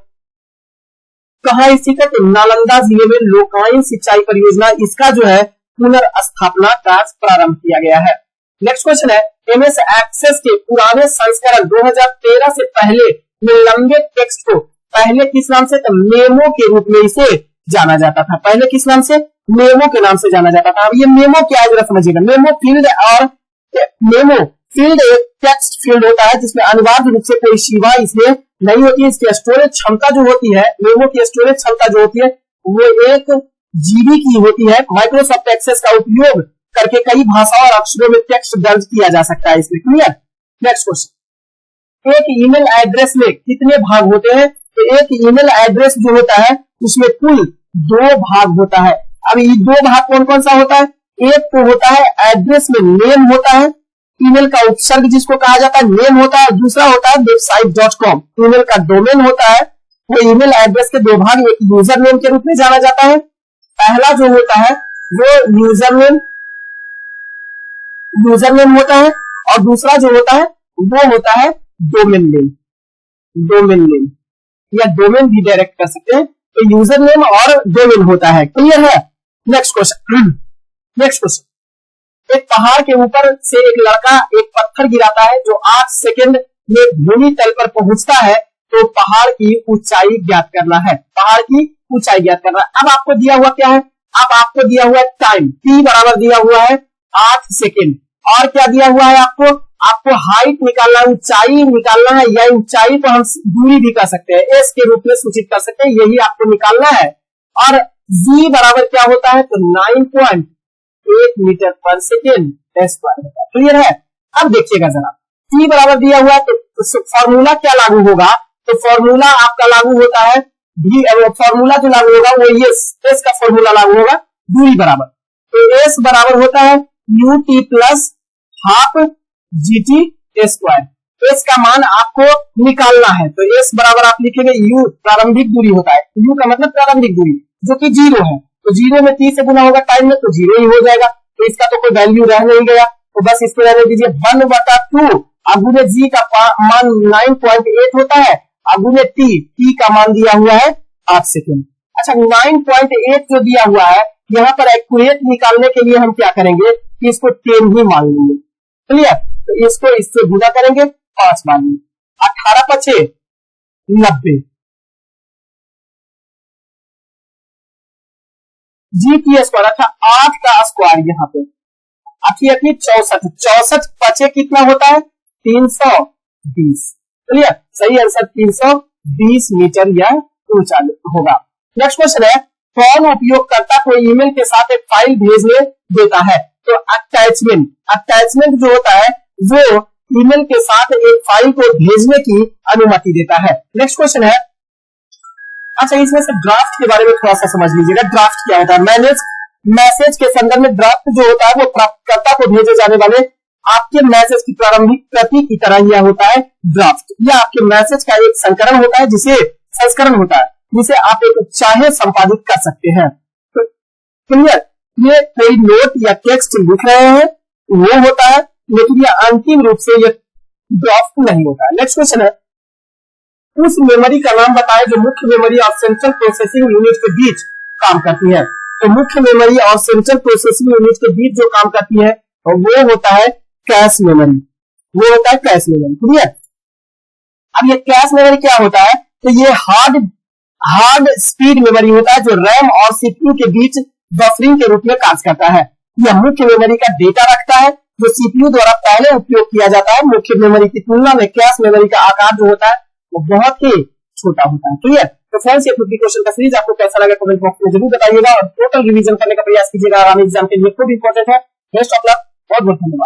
कहां स्थित है? तो नालंदा जिले में लोकायन सिंचाई परियोजना, इसका जो है पुनर्स्थापना कार्य प्रारंभ किया गया है। नेक्स्ट क्वेश्चन है, एमएस एक्सेस के पुराने संस्करण 2013 से पहले में लंबे टेक्स्ट को पहले किस नाम से? तो मेमो के रूप में इसे जाना जाता था। पहले किस नाम से? मेमो के नाम से जाना जाता था। अब ये मेमो क्या है जरा समझिएगा। मेमो फील्ड और मेमो फील्ड एक टेक्स्ट फील्ड होता है जिसमें अनिवार्य रूप से कोई सीमा इसमें नहीं होती है। इसकी स्टोरेज क्षमता जो होती है, मेमो की स्टोरेज क्षमता जो होती है वो 1 GB की होती है। माइक्रोसॉफ्ट एक्सेस का उपयोग करके कई भाषाओं और अक्षरों में टेक्स्ट दर्ज किया जा सकता है इसमें। क्लियर? नेक्स्ट क्वेश्चन, एक ईमेल एड्रेस में कितने भाग होते हैं? तो एक ईमेल एड्रेस जो होता है उसमें कुल 2 भाग होता है। अब ये 2 भाग कौन कौन सा होता है? एक तो होता है एड्रेस में नेम होता है, ईमेल का उपसर्ग जिसको कहा जाता है नेम होता है। दूसरा होता है website.com, ईमेल का डोमेन होता है। वो ईमेल एड्रेस के 2 भाग, एक यूजर नेम के रूप में जाना जाता है। पहला जो होता है वो यूजर नेम होता है और दूसरा जो होता है वो होता है डोमेन नेम या डोमेन भी डायरेक्ट कर सकते हैं। तो यूजर नेम और डोमेन होता है। क्लियर है? नेक्स्ट क्वेश्चन, एक पहाड़ के ऊपर से एक लड़का एक पत्थर गिराता है जो 8 सेकंड में भूमि तल पर पहुंचता है, तो पहाड़ की ऊंचाई ज्ञात करना है। पहाड़ की ऊंचाई ज्ञात करना है। अब आपको दिया हुआ क्या है? अब आपको दिया हुआ टाइम t बराबर दिया हुआ है 8 सेकंड, और क्या दिया हुआ है आपको हाइट निकालना है, ऊंचाई निकालना है, या ऊंचाई को हम दूरी भी कर सकते हैं, एस के रूप में सूचित कर सकते हैं, यही आपको निकालना है। और v बराबर क्या होता है? तो 9.8 मीटर पर सेकेंड स्क्वायर होता है। क्लियर है? अब देखिएगा जरा, t बराबर दिया हुआ है तो फॉर्मूला क्या लागू होगा? तो फॉर्मूला आपका लागू होता है फॉर्मूला जो लागू होगा वो एस का फॉर्मूला लागू होगा, दूरी बराबर। तो एस बराबर होता है ut plus half gt square. S का मान आपको निकालना है, तो एस बराबर आप लिखेंगे u, प्रारंभिक दूरी होता है, u का मतलब प्रारंभिक दूरी जो कि 0 है। तो 0 में 30 से गुना होगा टाइम में, तो 0 ही हो जाएगा। तो इसका तो कोई वैल्यू रह नहीं गया, तो बस इसको रहने दीजिए 1/2। अगुने जी का मान 9.8 होता है, अगुने टी का मान दिया हुआ है 8 सेकेंड। अच्छा, 9.8 जो दिया हुआ है यहाँ पर एक्यूरेट निकालने के लिए हम क्या करेंगे कि इसको 10 ही मान लेंगे। क्लियर? तो इसको इससे गुना करेंगे 5 बार में, 18 × 6 90, जी की स्क्वायर। अच्छा, 8 का स्क्वायर यहाँ पे 64, 64 × 6 कितना होता है? 320। क्लियर? सही आंसर 320 मीटर यह ऊंचा होगा। नेक्स्ट क्वेश्चन है, कौन उपयोगकर्ता को ईमेल के साथ एक फाइल भेजने देता है? तो अटैचमेंट जो होता है वो ईमेल के साथ एक फाइल को भेजने की अनुमति देता है। नेक्स्ट क्वेश्चन है, अच्छा इसमें से ड्राफ्ट के बारे में थोड़ा सा समझ लीजिएगा। ड्राफ्ट क्या होता है? मैसेज के संदर्भ में ड्राफ्ट जो होता है वो प्राप्तकर्ता को भेजे जाने वाले आपके मैसेज की प्रारंभिक प्रति की तरह यह होता है ड्राफ्ट। यह आपके मैसेज का एक संस्करण होता है जिसे आप एक चाहे संपादित कर सकते हैं। तो क्लियर? ये कोई नोट या टेक्स्ट लिख रहे हैं वो होता है, लेकिन यह अंतिम रूप से यह ड्राफ्ट नहीं होता है। नेक्स्ट क्वेश्चन है, उस मेमोरी का नाम बताएं जो मुख्य मेमोरी और सेंट्रल प्रोसेसिंग यूनिट के बीच काम करती है। तो मुख्य मेमोरी और सेंट्रल प्रोसेसिंग यूनिट के बीच जो काम करती है वो होता है कैश मेमोरी। क्लियर? अब ये कैश मेमोरी क्या होता है? तो ये हार्ड स्पीड मेमोरी होता है जो रैम और सीपीयू के बीच बफरिंग के रूप में कार्य करता है। यह मुख्य मेमोरी का डेटा रखता है जो सीपीयू द्वारा पहले उपयोग किया जाता है। मुख्य मेमोरी की तुलना में कैश मेमोरी का आकार जो होता है वो बहुत ही छोटा होता है। क्लियर? तो फ्रेंड्स, ये 50 क्वेश्चन का सीरीज आपको कैसा लगा कमेंट बॉक्स में जरूर बताइएगा और टोटल रिवीजन करने का प्रयास कीजिएगा। आगामी एग्जाम के लिए खूब इंपॉर्टेंट है। बेस्ट ऑफ लक, बहुत बहुत धन्यवाद।